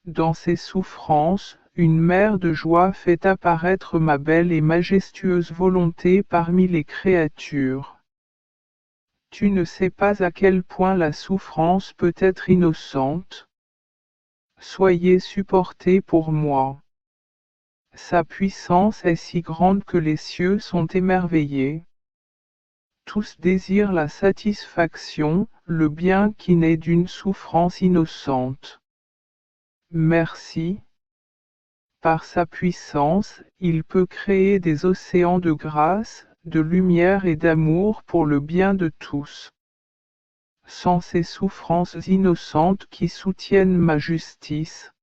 dans ces souffrances, une mer de joie fait apparaître ma belle et majestueuse volonté parmi les créatures. Tu ne sais pas à quel point la souffrance peut être innocente. Soyez supportés pour moi. Sa puissance est si grande que les cieux sont émerveillés. Tous désirent la satisfaction, le bien qui naît d'une souffrance innocente. Merci. Par sa puissance, il peut créer des océans de grâce, de lumière et d'amour pour le bien de tous. Sans ces souffrances innocentes qui soutiennent ma justice,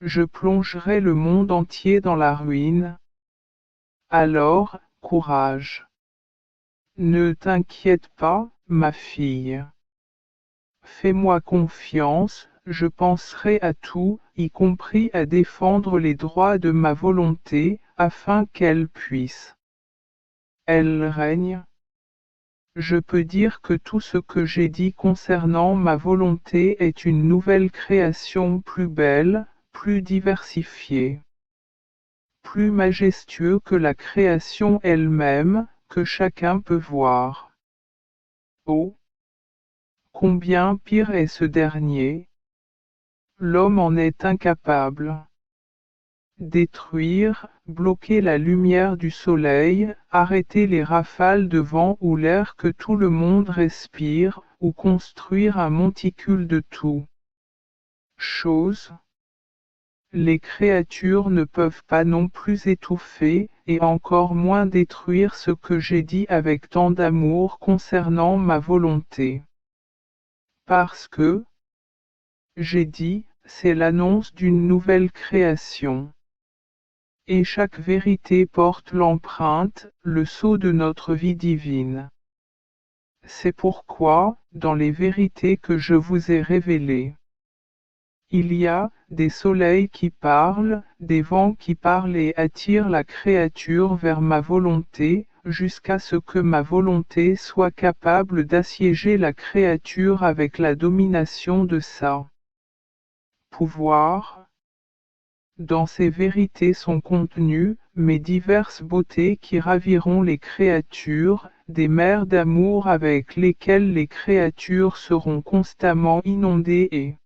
je plongerai le monde entier dans la ruine. Alors, courage. Ne t'inquiète pas, ma fille. Fais-moi confiance, je penserai à tout, y compris à défendre les droits de ma volonté, afin qu'elle puisse. Elle règne. Je peux dire que tout ce que j'ai dit concernant ma volonté est une nouvelle création plus belle, plus diversifiée, plus majestueux que la création elle-même, que chacun peut voir. Oh! Combien pire est ce dernier! L'homme en est incapable. Détruire, bloquer la lumière du soleil, arrêter les rafales de vent ou l'air que tout le monde respire, ou construire un monticule de tout. Chose. Les créatures ne peuvent pas non plus étouffer, et encore moins détruire ce que j'ai dit avec tant d'amour concernant ma volonté. Parce que, j'ai dit, c'est l'annonce d'une nouvelle création. Et chaque vérité porte l'empreinte, le sceau de notre vie divine. C'est pourquoi, dans les vérités que je vous ai révélées, il y a des soleils qui parlent, des vents qui parlent et attirent la créature vers ma volonté, jusqu'à ce que ma volonté soit capable d'assiéger la créature avec la domination de sa pouvoir. Dans ces vérités sont contenues, mes diverses beautés qui raviront les créatures, des mers d'amour avec lesquelles les créatures seront constamment inondées et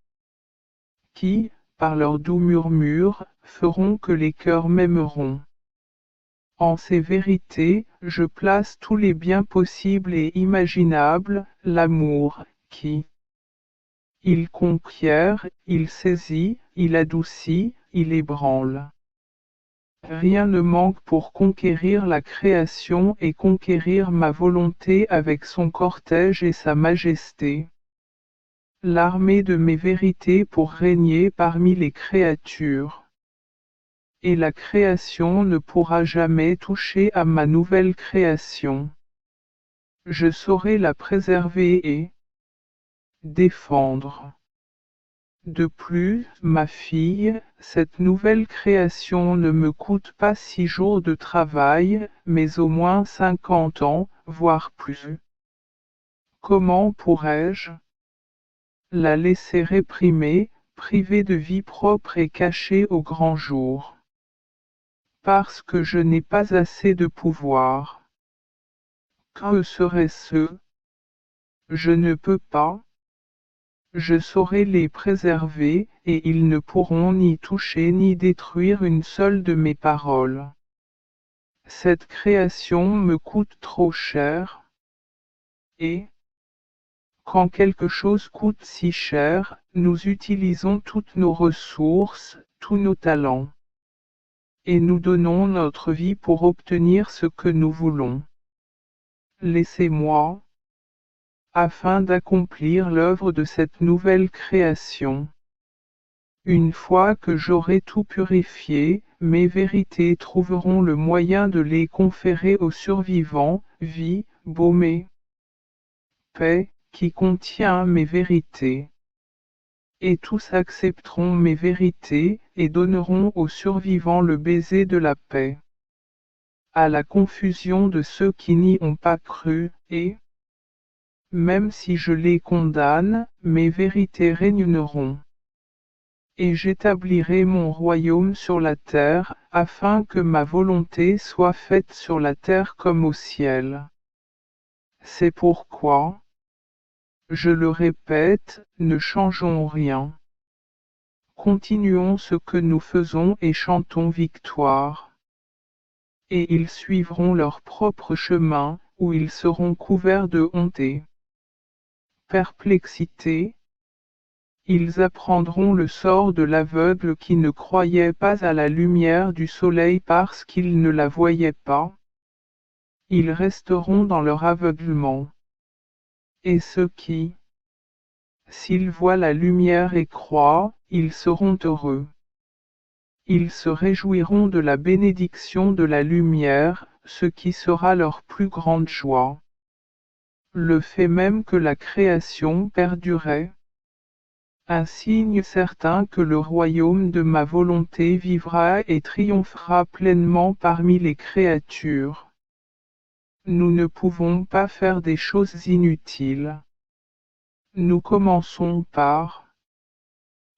qui, par leurs doux murmures, feront que les cœurs m'aimeront. En ces vérités, je place tous les biens possibles et imaginables, l'amour, qui il conquiert, il saisit, il adoucit, il ébranle. Rien ne manque pour conquérir la création et conquérir ma volonté avec son cortège et sa majesté. L'armée de mes vérités pour régner parmi les créatures. Et la création ne pourra jamais toucher à ma nouvelle création. Je saurai la préserver et défendre. De plus, ma fille, cette nouvelle création ne me coûte pas 6 jours de travail, mais au moins 50 ans, voire plus. Comment pourrais-je la laisser réprimer, privée de vie propre et cachée au grand jour? Parce que je n'ai pas assez de pouvoir. Que serait-ce? Je ne peux pas. Je saurai les préserver, et ils ne pourront ni toucher ni détruire une seule de mes paroles. Cette création me coûte trop cher. Et, quand quelque chose coûte si cher, nous utilisons toutes nos ressources, tous nos talents. Et nous donnons notre vie pour obtenir ce que nous voulons. Laissez-moi, afin d'accomplir l'œuvre de cette nouvelle création. Une fois que j'aurai tout purifié, mes vérités trouveront le moyen de les conférer aux survivants, vie, baume, paix, qui contient mes vérités. Et tous accepteront mes vérités, et donneront aux survivants le baiser de la paix. À la confusion de ceux qui n'y ont pas cru, et, même si je les condamne, mes vérités régneront. Et j'établirai mon royaume sur la terre, afin que ma volonté soit faite sur la terre comme au ciel. C'est pourquoi, je le répète, ne changeons rien. Continuons ce que nous faisons et chantons victoire. Et ils suivront leur propre chemin, où ils seront couverts de honte et perplexité. Ils apprendront le sort de l'aveugle qui ne croyait pas à la lumière du soleil parce qu'il ne la voyait pas. Ils resteront dans leur aveuglement. Et ceux qui, s'ils voient la lumière et croient, ils seront heureux. Ils se réjouiront de la bénédiction de la lumière, ce qui sera leur plus grande joie. Le fait même que la création perdurait, un signe certain que le royaume de ma volonté vivra et triomphera pleinement parmi les créatures. Nous ne pouvons pas faire des choses inutiles. Nous commençons par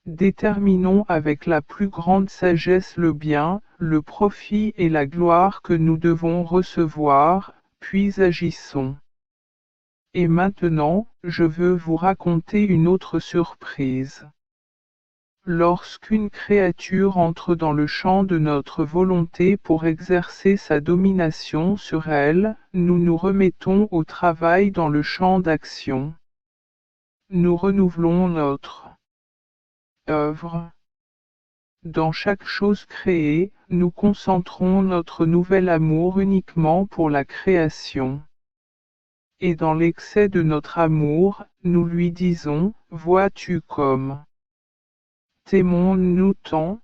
déterminons avec la plus grande sagesse le bien, le profit et la gloire que nous devons recevoir, puis agissons. Et maintenant, je veux vous raconter une autre surprise. Lorsqu'une créature entre dans le champ de notre volonté pour exercer sa domination sur elle, nous nous remettons au travail dans le champ d'action. Nous renouvelons notre œuvre. Dans chaque chose créée, nous concentrons notre nouvel amour uniquement pour la création. Et dans l'excès de notre amour, nous lui disons, vois-tu comme t'aimons-nous tant?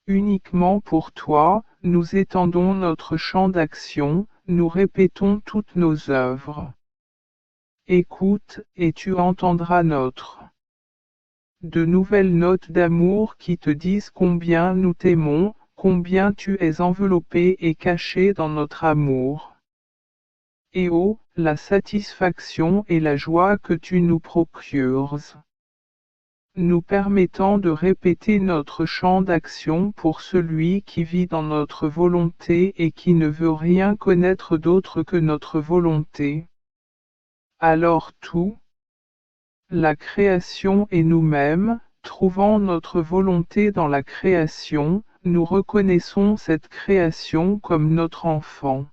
Uniquement pour toi, nous étendons notre champ d'action, nous répétons toutes nos œuvres. Écoute, et tu entendras notre de nouvelles notes d'amour qui te disent combien nous t'aimons, combien tu es enveloppé et caché dans notre amour. Et oh, la satisfaction et la joie que tu nous procures, nous permettant de répéter notre champ d'action pour celui qui vit dans notre volonté et qui ne veut rien connaître d'autre que notre volonté. Alors tout, la création et nous-mêmes, trouvant notre volonté dans la création, nous reconnaissons cette création comme notre enfant.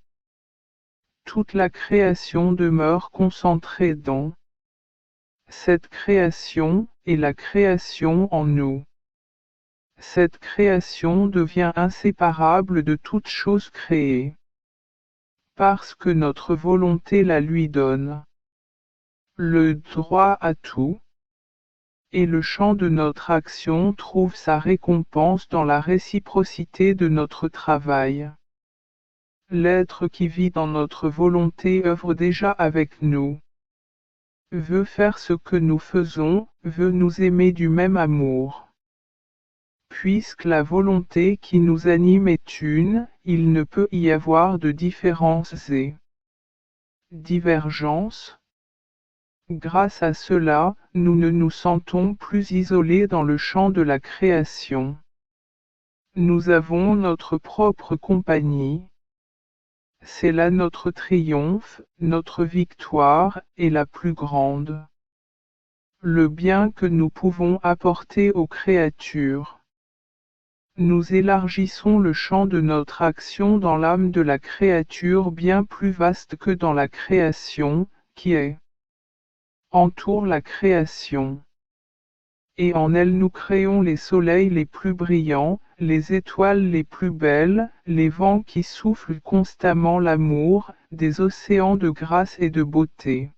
Toute la création demeure concentrée dans cette création, et la création en nous. Cette création devient inséparable de toute chose créée. Parce que notre volonté la lui donne. Le droit à tout. Et le champ de notre action trouve sa récompense dans la réciprocité de notre travail. L'être qui vit dans notre volonté œuvre déjà avec nous. Veut faire ce que nous faisons, veut nous aimer du même amour. Puisque la volonté qui nous anime est une, il ne peut y avoir de différences et divergences. Grâce à cela, nous ne nous sentons plus isolés dans le champ de la création. Nous avons notre propre compagnie. C'est là notre triomphe, notre victoire, et la plus grande. Le bien que nous pouvons apporter aux créatures. Nous élargissons le champ de notre action dans l'âme de la créature bien plus vaste que dans la création, qui entoure la création. Et en elle nous créons les soleils les plus brillants, les étoiles les plus belles, les vents qui soufflent constamment l'amour, des océans de grâce et de beauté.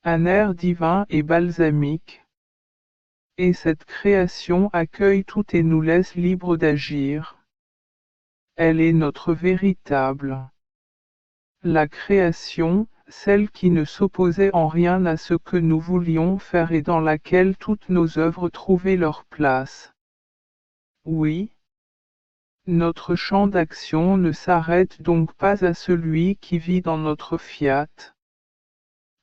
Un air divin et balsamique. Et cette création accueille tout et nous laisse libres d'agir. Elle est notre véritable. La création, celle qui ne s'opposait en rien à ce que nous voulions faire et dans laquelle toutes nos œuvres trouvaient leur place. Oui. Notre champ d'action ne s'arrête donc pas à celui qui vit dans notre fiat.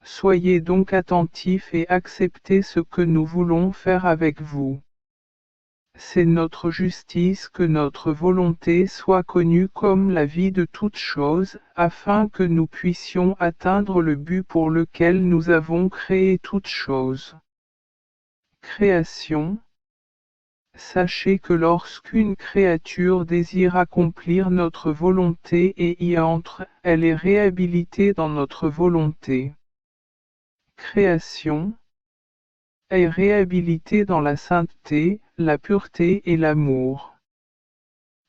Soyez donc attentifs et acceptez ce que nous voulons faire avec vous. C'est notre justice que notre volonté soit connue comme la vie de toutes choses, afin que nous puissions atteindre le but pour lequel nous avons créé toutes choses. Création. Sachez que lorsqu'une créature désire accomplir notre volonté et y entre, elle est réhabilitée dans notre volonté. Création est réhabilitée dans la sainteté, la pureté et l'amour.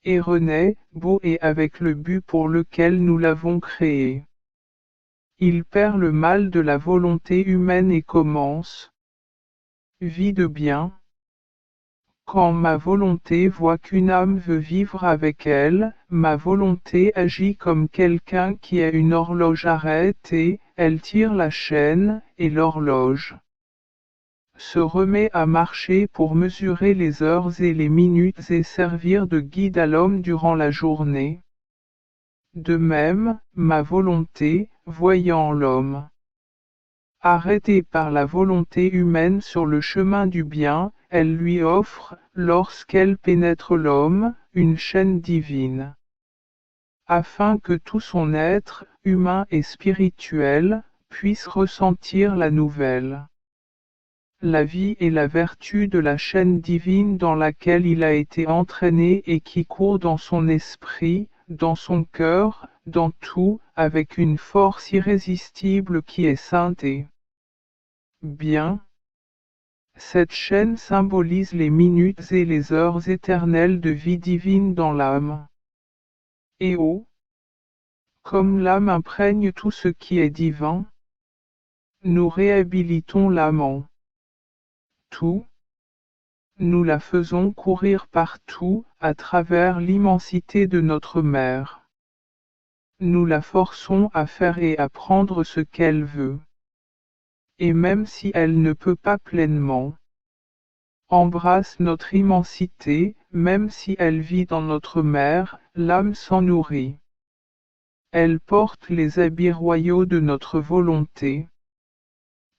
Et renaît, beau et avec le but pour lequel nous l'avons créé. Il perd le mal de la volonté humaine et commence. Vie de bien. Quand ma volonté voit qu'une âme veut vivre avec elle, ma volonté agit comme quelqu'un qui a une horloge arrêtée, elle tire la chaîne, et l'horloge se remet à marcher pour mesurer les heures et les minutes et servir de guide à l'homme durant la journée. De même, ma volonté, voyant l'homme arrêté par la volonté humaine sur le chemin du bien, elle lui offre, lorsqu'elle pénètre l'homme, une chaîne divine. Afin que tout son être, humain et spirituel, puisse ressentir la nouvelle. La vie et la vertu de la chaîne divine dans laquelle il a été entraîné et qui court dans son esprit, dans son cœur, dans tout, avec une force irrésistible qui est sainte et bien. Cette chaîne symbolise les minutes et les heures éternelles de vie divine dans l'âme. Et comme l'âme imprègne tout ce qui est divin, nous réhabilitons l'âme en tout. Nous la faisons courir partout, à travers l'immensité de notre mère. Nous la forçons à faire et à prendre ce qu'elle veut. Et même si elle ne peut pas pleinement, embrasse notre immensité, même si elle vit dans notre mère, l'âme s'en nourrit. Elle porte les habits royaux de notre volonté.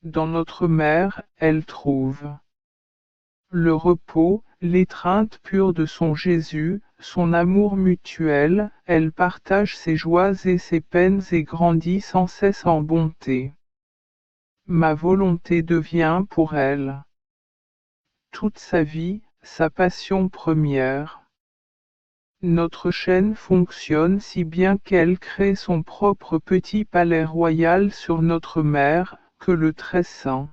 Dans notre mère, elle trouve le repos, l'étreinte pure de son Jésus, son amour mutuel, elle partage ses joies et ses peines et grandit sans cesse en bonté. Ma volonté devient pour elle toute sa vie, sa passion première. Notre chaîne fonctionne si bien qu'elle crée son propre petit palais royal sur notre mère, que le Très-Saint.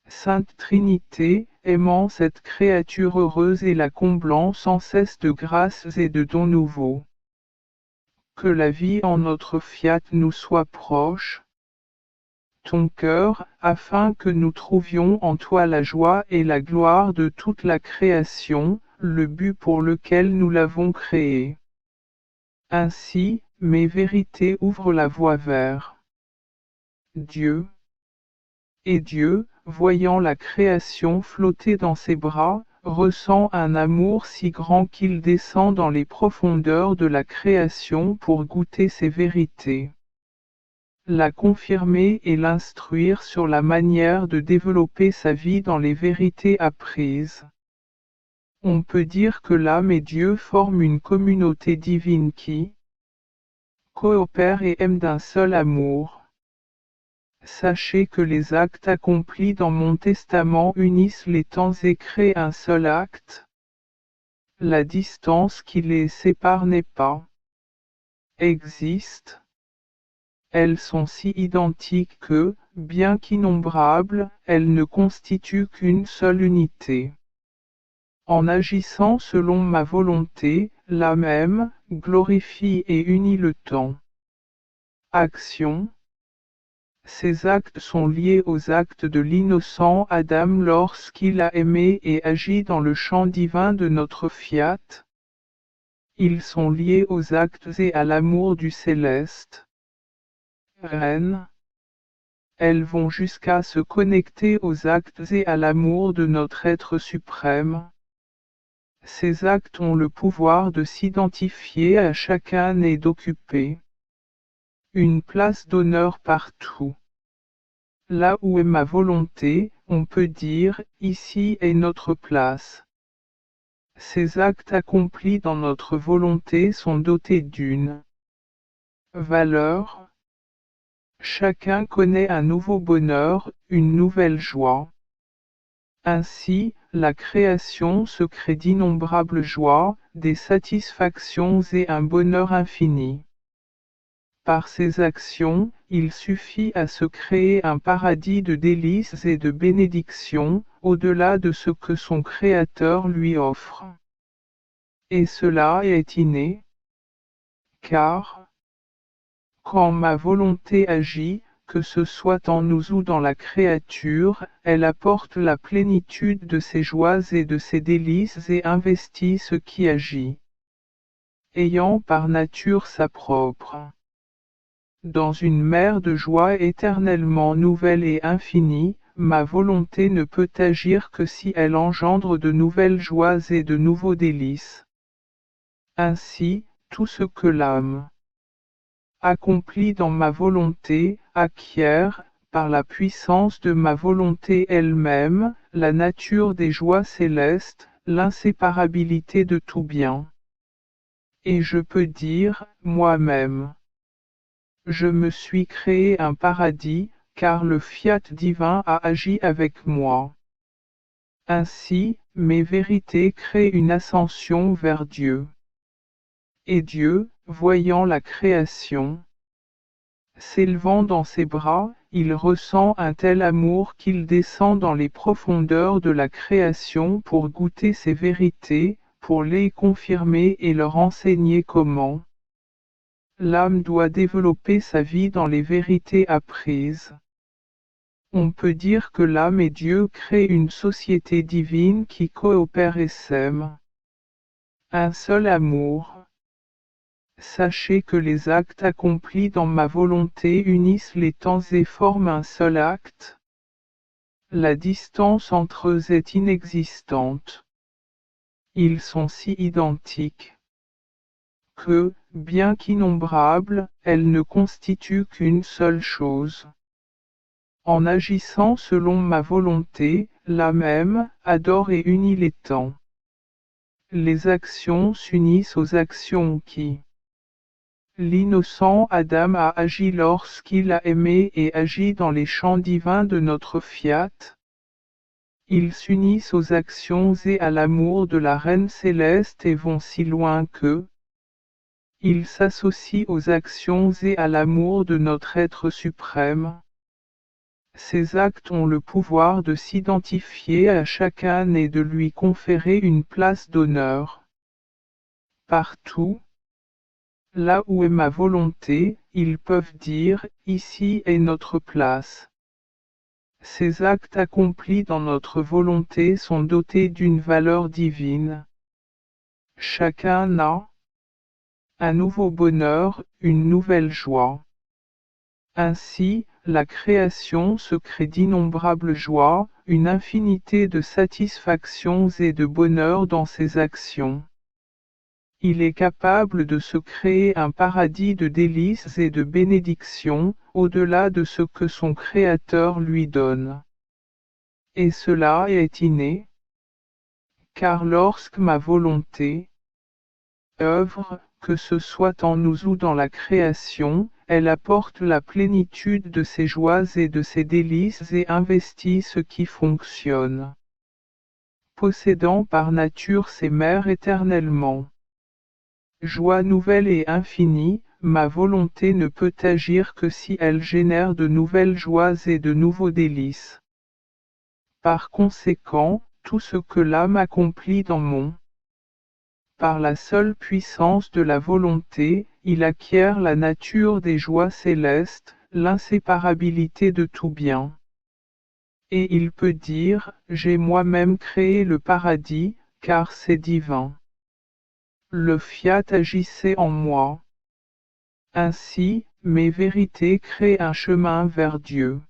Sainte Trinité, aimant cette créature heureuse et la comblant sans cesse de grâces et de dons nouveaux. Que la vie en notre fiat nous soit proche. Ton cœur, afin que nous trouvions en toi la joie et la gloire de toute la création, le but pour lequel nous l'avons créé. Ainsi, mes vérités ouvrent la voie vers Dieu. Et Dieu, voyant la création flotter dans ses bras, ressent un amour si grand qu'il descend dans les profondeurs de la création pour goûter ses vérités. la confirmer et l'instruire sur la manière de développer sa vie dans les vérités apprises. On peut dire que l'âme et Dieu forment une communauté divine qui coopère et aime d'un seul amour. Sachez que les actes accomplis dans mon testament unissent les temps et créent un seul acte. La distance qui les sépare n'est pas existe. Elles sont si identiques que, bien qu'innombrables, elles ne constituent qu'une seule unité. En agissant selon ma volonté, la même, glorifie et unit le temps. Action. Ces actes sont liés aux actes de l'innocent Adam lorsqu'il a aimé et agi dans le champ divin de notre fiat. Ils sont liés aux actes et à l'amour du céleste. Reine. Elles vont jusqu'à se connecter aux actes et à l'amour de notre être suprême. Ces actes ont le pouvoir de s'identifier à chacun et d'occuper une place d'honneur partout. Là où est ma volonté, on peut dire, ici est notre place. Ces actes accomplis dans notre volonté sont dotés d'une valeur. Chacun connaît un nouveau bonheur, une nouvelle joie. Ainsi, la création se crée d'innombrables joies, des satisfactions et un bonheur infini. Par ses actions, il suffit à se créer un paradis de délices et de bénédictions, au-delà de ce que son Créateur lui offre. Et cela est inné, car, quand ma volonté agit, que ce soit en nous ou dans la créature, elle apporte la plénitude de ses joies et de ses délices et investit ce qui agit, ayant par nature sa propre. Dans une mer de joie éternellement nouvelle et infinie, ma volonté ne peut agir que si elle engendre de nouvelles joies et de nouveaux délices. Ainsi, tout ce que l'âme accomplit dans ma volonté, acquiert, par la puissance de ma volonté elle-même, la nature des joies célestes, l'inséparabilité de tout bien. Et je peux dire, moi-même, je me suis créé un paradis, car le fiat divin a agi avec moi. Ainsi, mes vérités créent une ascension vers Dieu. Et Dieu, voyant la création, s'élevant dans ses bras, il ressent un tel amour qu'il descend dans les profondeurs de la création pour goûter ces vérités, pour les confirmer et leur enseigner comment l'âme doit développer sa vie dans les vérités apprises. On peut dire que l'âme et Dieu créent une société divine qui coopère et s'aime. Un seul amour. Sachez que les actes accomplis dans ma volonté unissent les temps et forment un seul acte. La distance entre eux est inexistante. Ils sont si identiques que, bien qu'innombrables, elles ne constituent qu'une seule chose. En agissant selon ma volonté, la même, adore et unit les temps. Les actions s'unissent aux actions qui l'innocent Adam a agi lorsqu'il a aimé et agi dans les champs divins de notre fiat. Ils s'unissent aux actions et à l'amour de la Reine céleste et vont si loin que ils s'associent aux actions et à l'amour de notre être suprême. Ces actes ont le pouvoir de s'identifier à chacun et de lui conférer une place d'honneur. Partout, là où est ma volonté, ils peuvent dire, ici est notre place. Ces actes accomplis dans notre volonté sont dotés d'une valeur divine. Chacun a un nouveau bonheur, une nouvelle joie. Ainsi, la création se crée d'innombrables joies, une infinité de satisfactions et de bonheur dans ses actions. il est capable de se créer un paradis de délices et de bénédictions, au-delà de ce que son Créateur lui donne. Et cela est inné, car lorsque ma volonté œuvre, que ce soit en nous ou dans la création, elle apporte la plénitude de ses joies et de ses délices et investit ce qui fonctionne. Possédant par nature ses mères éternellement. Joie nouvelle et infinie, ma volonté ne peut agir que si elle génère de nouvelles joies et de nouveaux délices. Par conséquent, tout ce que l'âme accomplit dans par la seule puissance de la volonté, il acquiert la nature des joies célestes, l'inséparabilité de tout bien. Et il peut dire, j'ai moi-même créé le paradis, car c'est divin. Le fiat agissait en moi. Ainsi, mes vérités créent un chemin vers Dieu.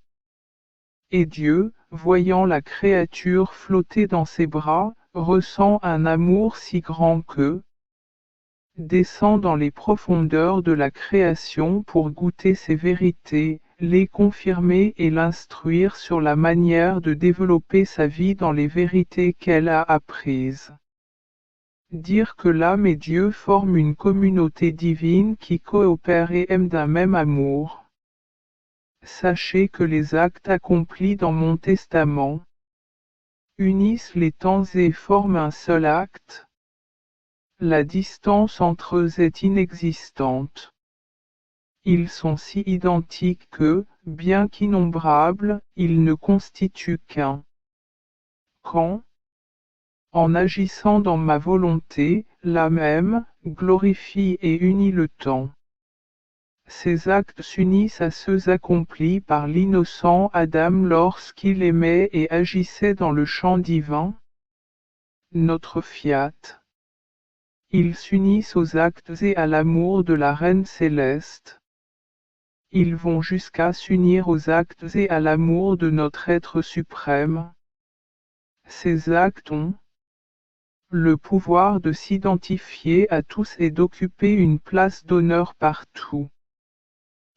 Et Dieu, voyant la créature flotter dans ses bras, ressent un amour si grand que descend dans les profondeurs de la création pour goûter ces vérités, les confirmer et l'instruire sur la manière de développer sa vie dans les vérités qu'elle a apprises. Dire que l'âme et Dieu forment une communauté divine qui coopère et aime d'un même amour. Sachez que les actes accomplis dans mon testament unissent les temps et forment un seul acte. La distance entre eux est inexistante. Ils sont si identiques que, bien qu'innombrables, ils ne constituent qu'un. Quand, en agissant dans ma volonté, la même, glorifie et unit le temps. Ces actes s'unissent à ceux accomplis par l'innocent Adam lorsqu'il aimait et agissait dans le champ divin. Notre fiat. Ils s'unissent aux actes et à l'amour de la Reine céleste. Ils vont jusqu'à s'unir aux actes et à l'amour de notre être suprême. Ces actes ont le pouvoir de s'identifier à tous et d'occuper une place d'honneur partout.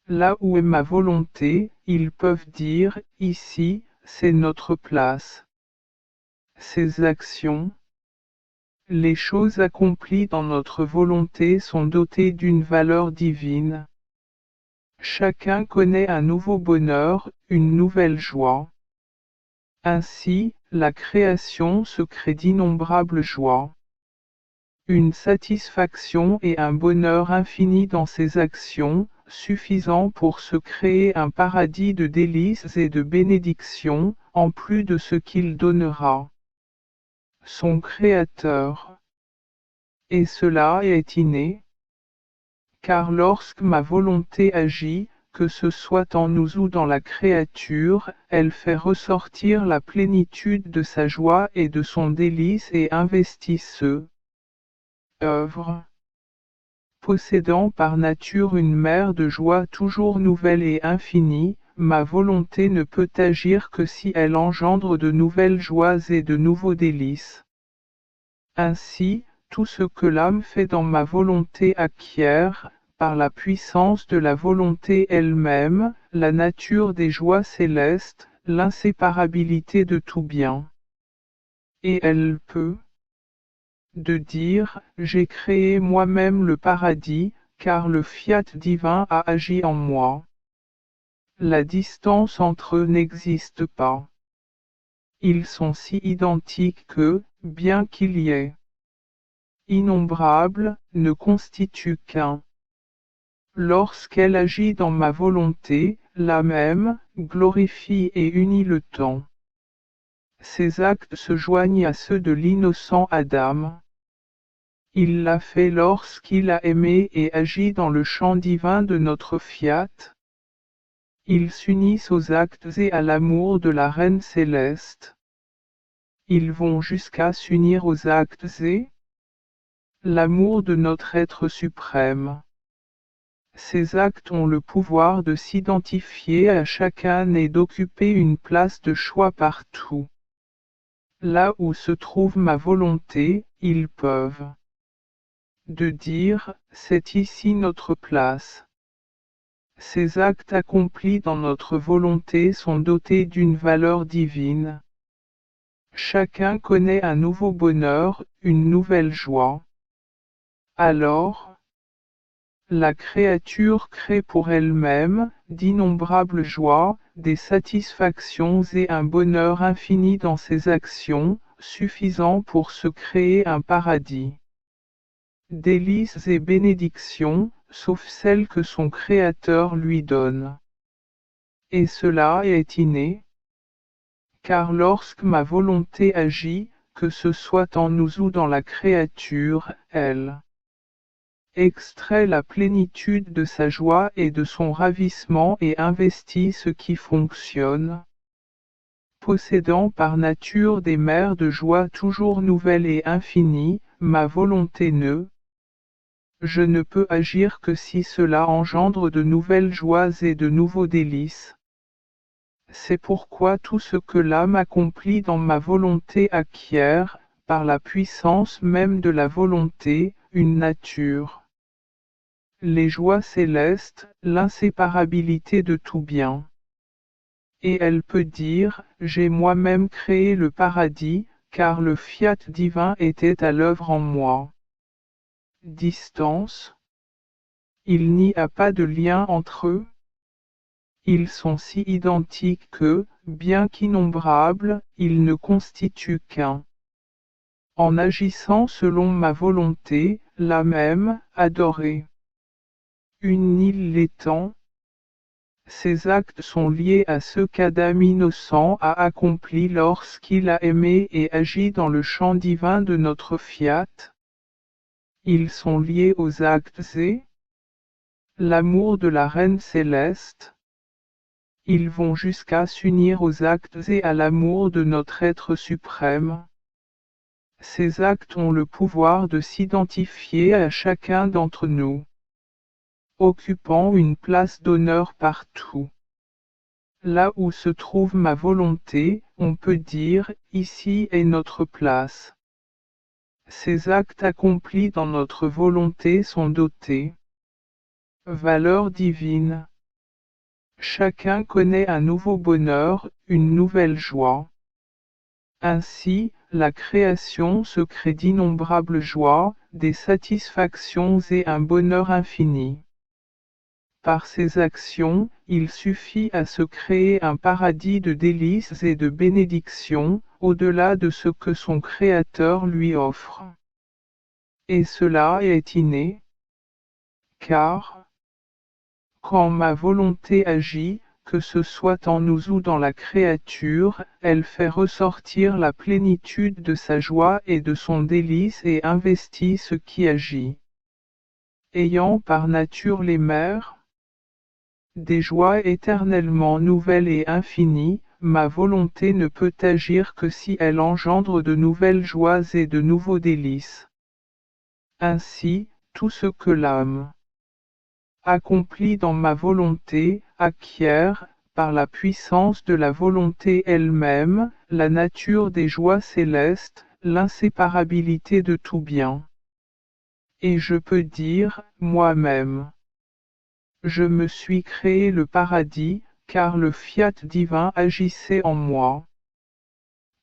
Là où est ma volonté, ils peuvent dire, ici, c'est notre place. Ces actions, les choses accomplies dans notre volonté sont dotées d'une valeur divine. Chacun connaît un nouveau bonheur, une nouvelle joie. Ainsi, la création se crée d'innombrables joies. Une satisfaction et un bonheur infini dans ses actions, suffisant pour se créer un paradis de délices et de bénédictions, en plus de ce qu'il donnera. Son Créateur. Et cela est inné. Car lorsque ma volonté agit, que ce soit en nous ou dans la créature, elle fait ressortir la plénitude de sa joie et de son délice et investit ce œuvre. Possédant par nature une mer de joie toujours nouvelle et infinie, ma volonté ne peut agir que si elle engendre de nouvelles joies et de nouveaux délices. Ainsi, tout ce que l'âme fait dans ma volonté acquiert, par la puissance de la volonté elle-même, la nature des joies célestes, l'inséparabilité de tout bien. Et elle peut de dire, j'ai créé moi-même le paradis, car le fiat divin a agi en moi. La distance entre eux n'existe pas. Ils sont si identiques que, bien qu'il y ait innombrables, ne constituent qu'un. Lorsqu'elle agit dans ma volonté, la même, glorifie et unit le temps. Ces actes se joignent à ceux de l'innocent Adam. Il l'a fait lorsqu'il a aimé et agi dans le champ divin de notre fiat. Ils s'unissent aux actes et à l'amour de la Reine céleste. Ils vont jusqu'à s'unir aux actes et l'amour de notre être suprême. Ces actes ont le pouvoir de s'identifier à chacun et d'occuper une place de choix partout. Là où se trouve ma volonté, ils peuvent de dire « c'est ici notre place ». Ces actes accomplis dans notre volonté sont dotés d'une valeur divine. Chacun connaît un nouveau bonheur, une nouvelle joie. Alors, la créature crée pour elle-même d'innombrables joies, des satisfactions et un bonheur infini dans ses actions, suffisant pour se créer un paradis. Délices et bénédictions, sauf celles que son Créateur lui donne. Et cela est inné, car lorsque ma volonté agit, que ce soit en nous ou dans la créature, elle extrait la plénitude de sa joie et de son ravissement et investit ce qui fonctionne. Possédant par nature des mers de joie toujours nouvelles et infinies, ma volonté je ne peux agir que si cela engendre de nouvelles joies et de nouveaux délices. C'est pourquoi tout ce que l'âme accomplit dans ma volonté acquiert, par la puissance même de la volonté, une nature. Les joies célestes, l'inséparabilité de tout bien. Et elle peut dire, j'ai moi-même créé le paradis, car le fiat divin était à l'œuvre en moi. Distance. Il n'y a pas de lien entre eux. Ils sont si identiques que, bien qu'innombrables, ils ne constituent qu'un. En agissant selon ma volonté, la même, adorée. Une île l'étend. Ces actes sont liés à ce qu'Adam innocent a accompli lorsqu'il a aimé et agi dans le champ divin de notre fiat. Ils sont liés aux actes et l'amour de la Reine céleste. Ils vont jusqu'à s'unir aux actes et à l'amour de notre être suprême. Ces actes ont le pouvoir de s'identifier à chacun d'entre nous, occupant une place d'honneur partout. Là où se trouve ma volonté, on peut dire, ici est notre place. Ces actes accomplis dans notre volonté sont dotés. Valeur divine. Chacun connaît un nouveau bonheur, une nouvelle joie. Ainsi, la création se crée d'innombrables joies, des satisfactions et un bonheur infini. Par ses actions, il suffit à se créer un paradis de délices et de bénédictions, au-delà de ce que son Créateur lui offre. Et cela est inné, car, quand ma volonté agit, que ce soit en nous ou dans la créature, elle fait ressortir la plénitude de sa joie et de son délice et investit ce qui agit. Ayant par nature les mers, des joies éternellement nouvelles et infinies, ma volonté ne peut agir que si elle engendre de nouvelles joies et de nouveaux délices. Ainsi, tout ce que l'âme accomplit dans ma volonté, acquiert, par la puissance de la volonté elle-même, la nature des joies célestes, l'inséparabilité de tout bien. Et je peux dire, moi-même, je me suis créé le paradis, car le fiat divin agissait en moi.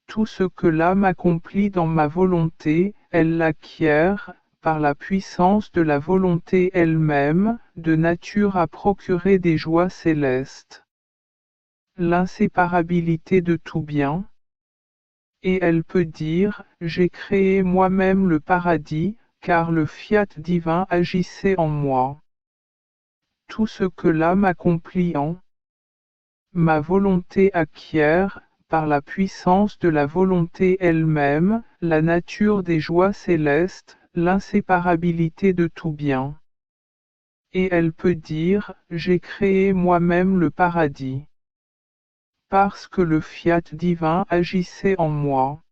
Tout ce que l'âme accomplit dans ma volonté, elle l'acquiert, par la puissance de la volonté elle-même, de nature à procurer des joies célestes. L'inséparabilité de tout bien. Et elle peut dire, j'ai créé moi-même le paradis, car le fiat divin agissait en moi. Tout ce que l'âme accomplit en ma volonté acquiert, par la puissance de la volonté elle-même, la nature des joies célestes, l'inséparabilité de tout bien. Et elle peut dire, j'ai créé moi-même le paradis. Parce que le fiat divin agissait en moi.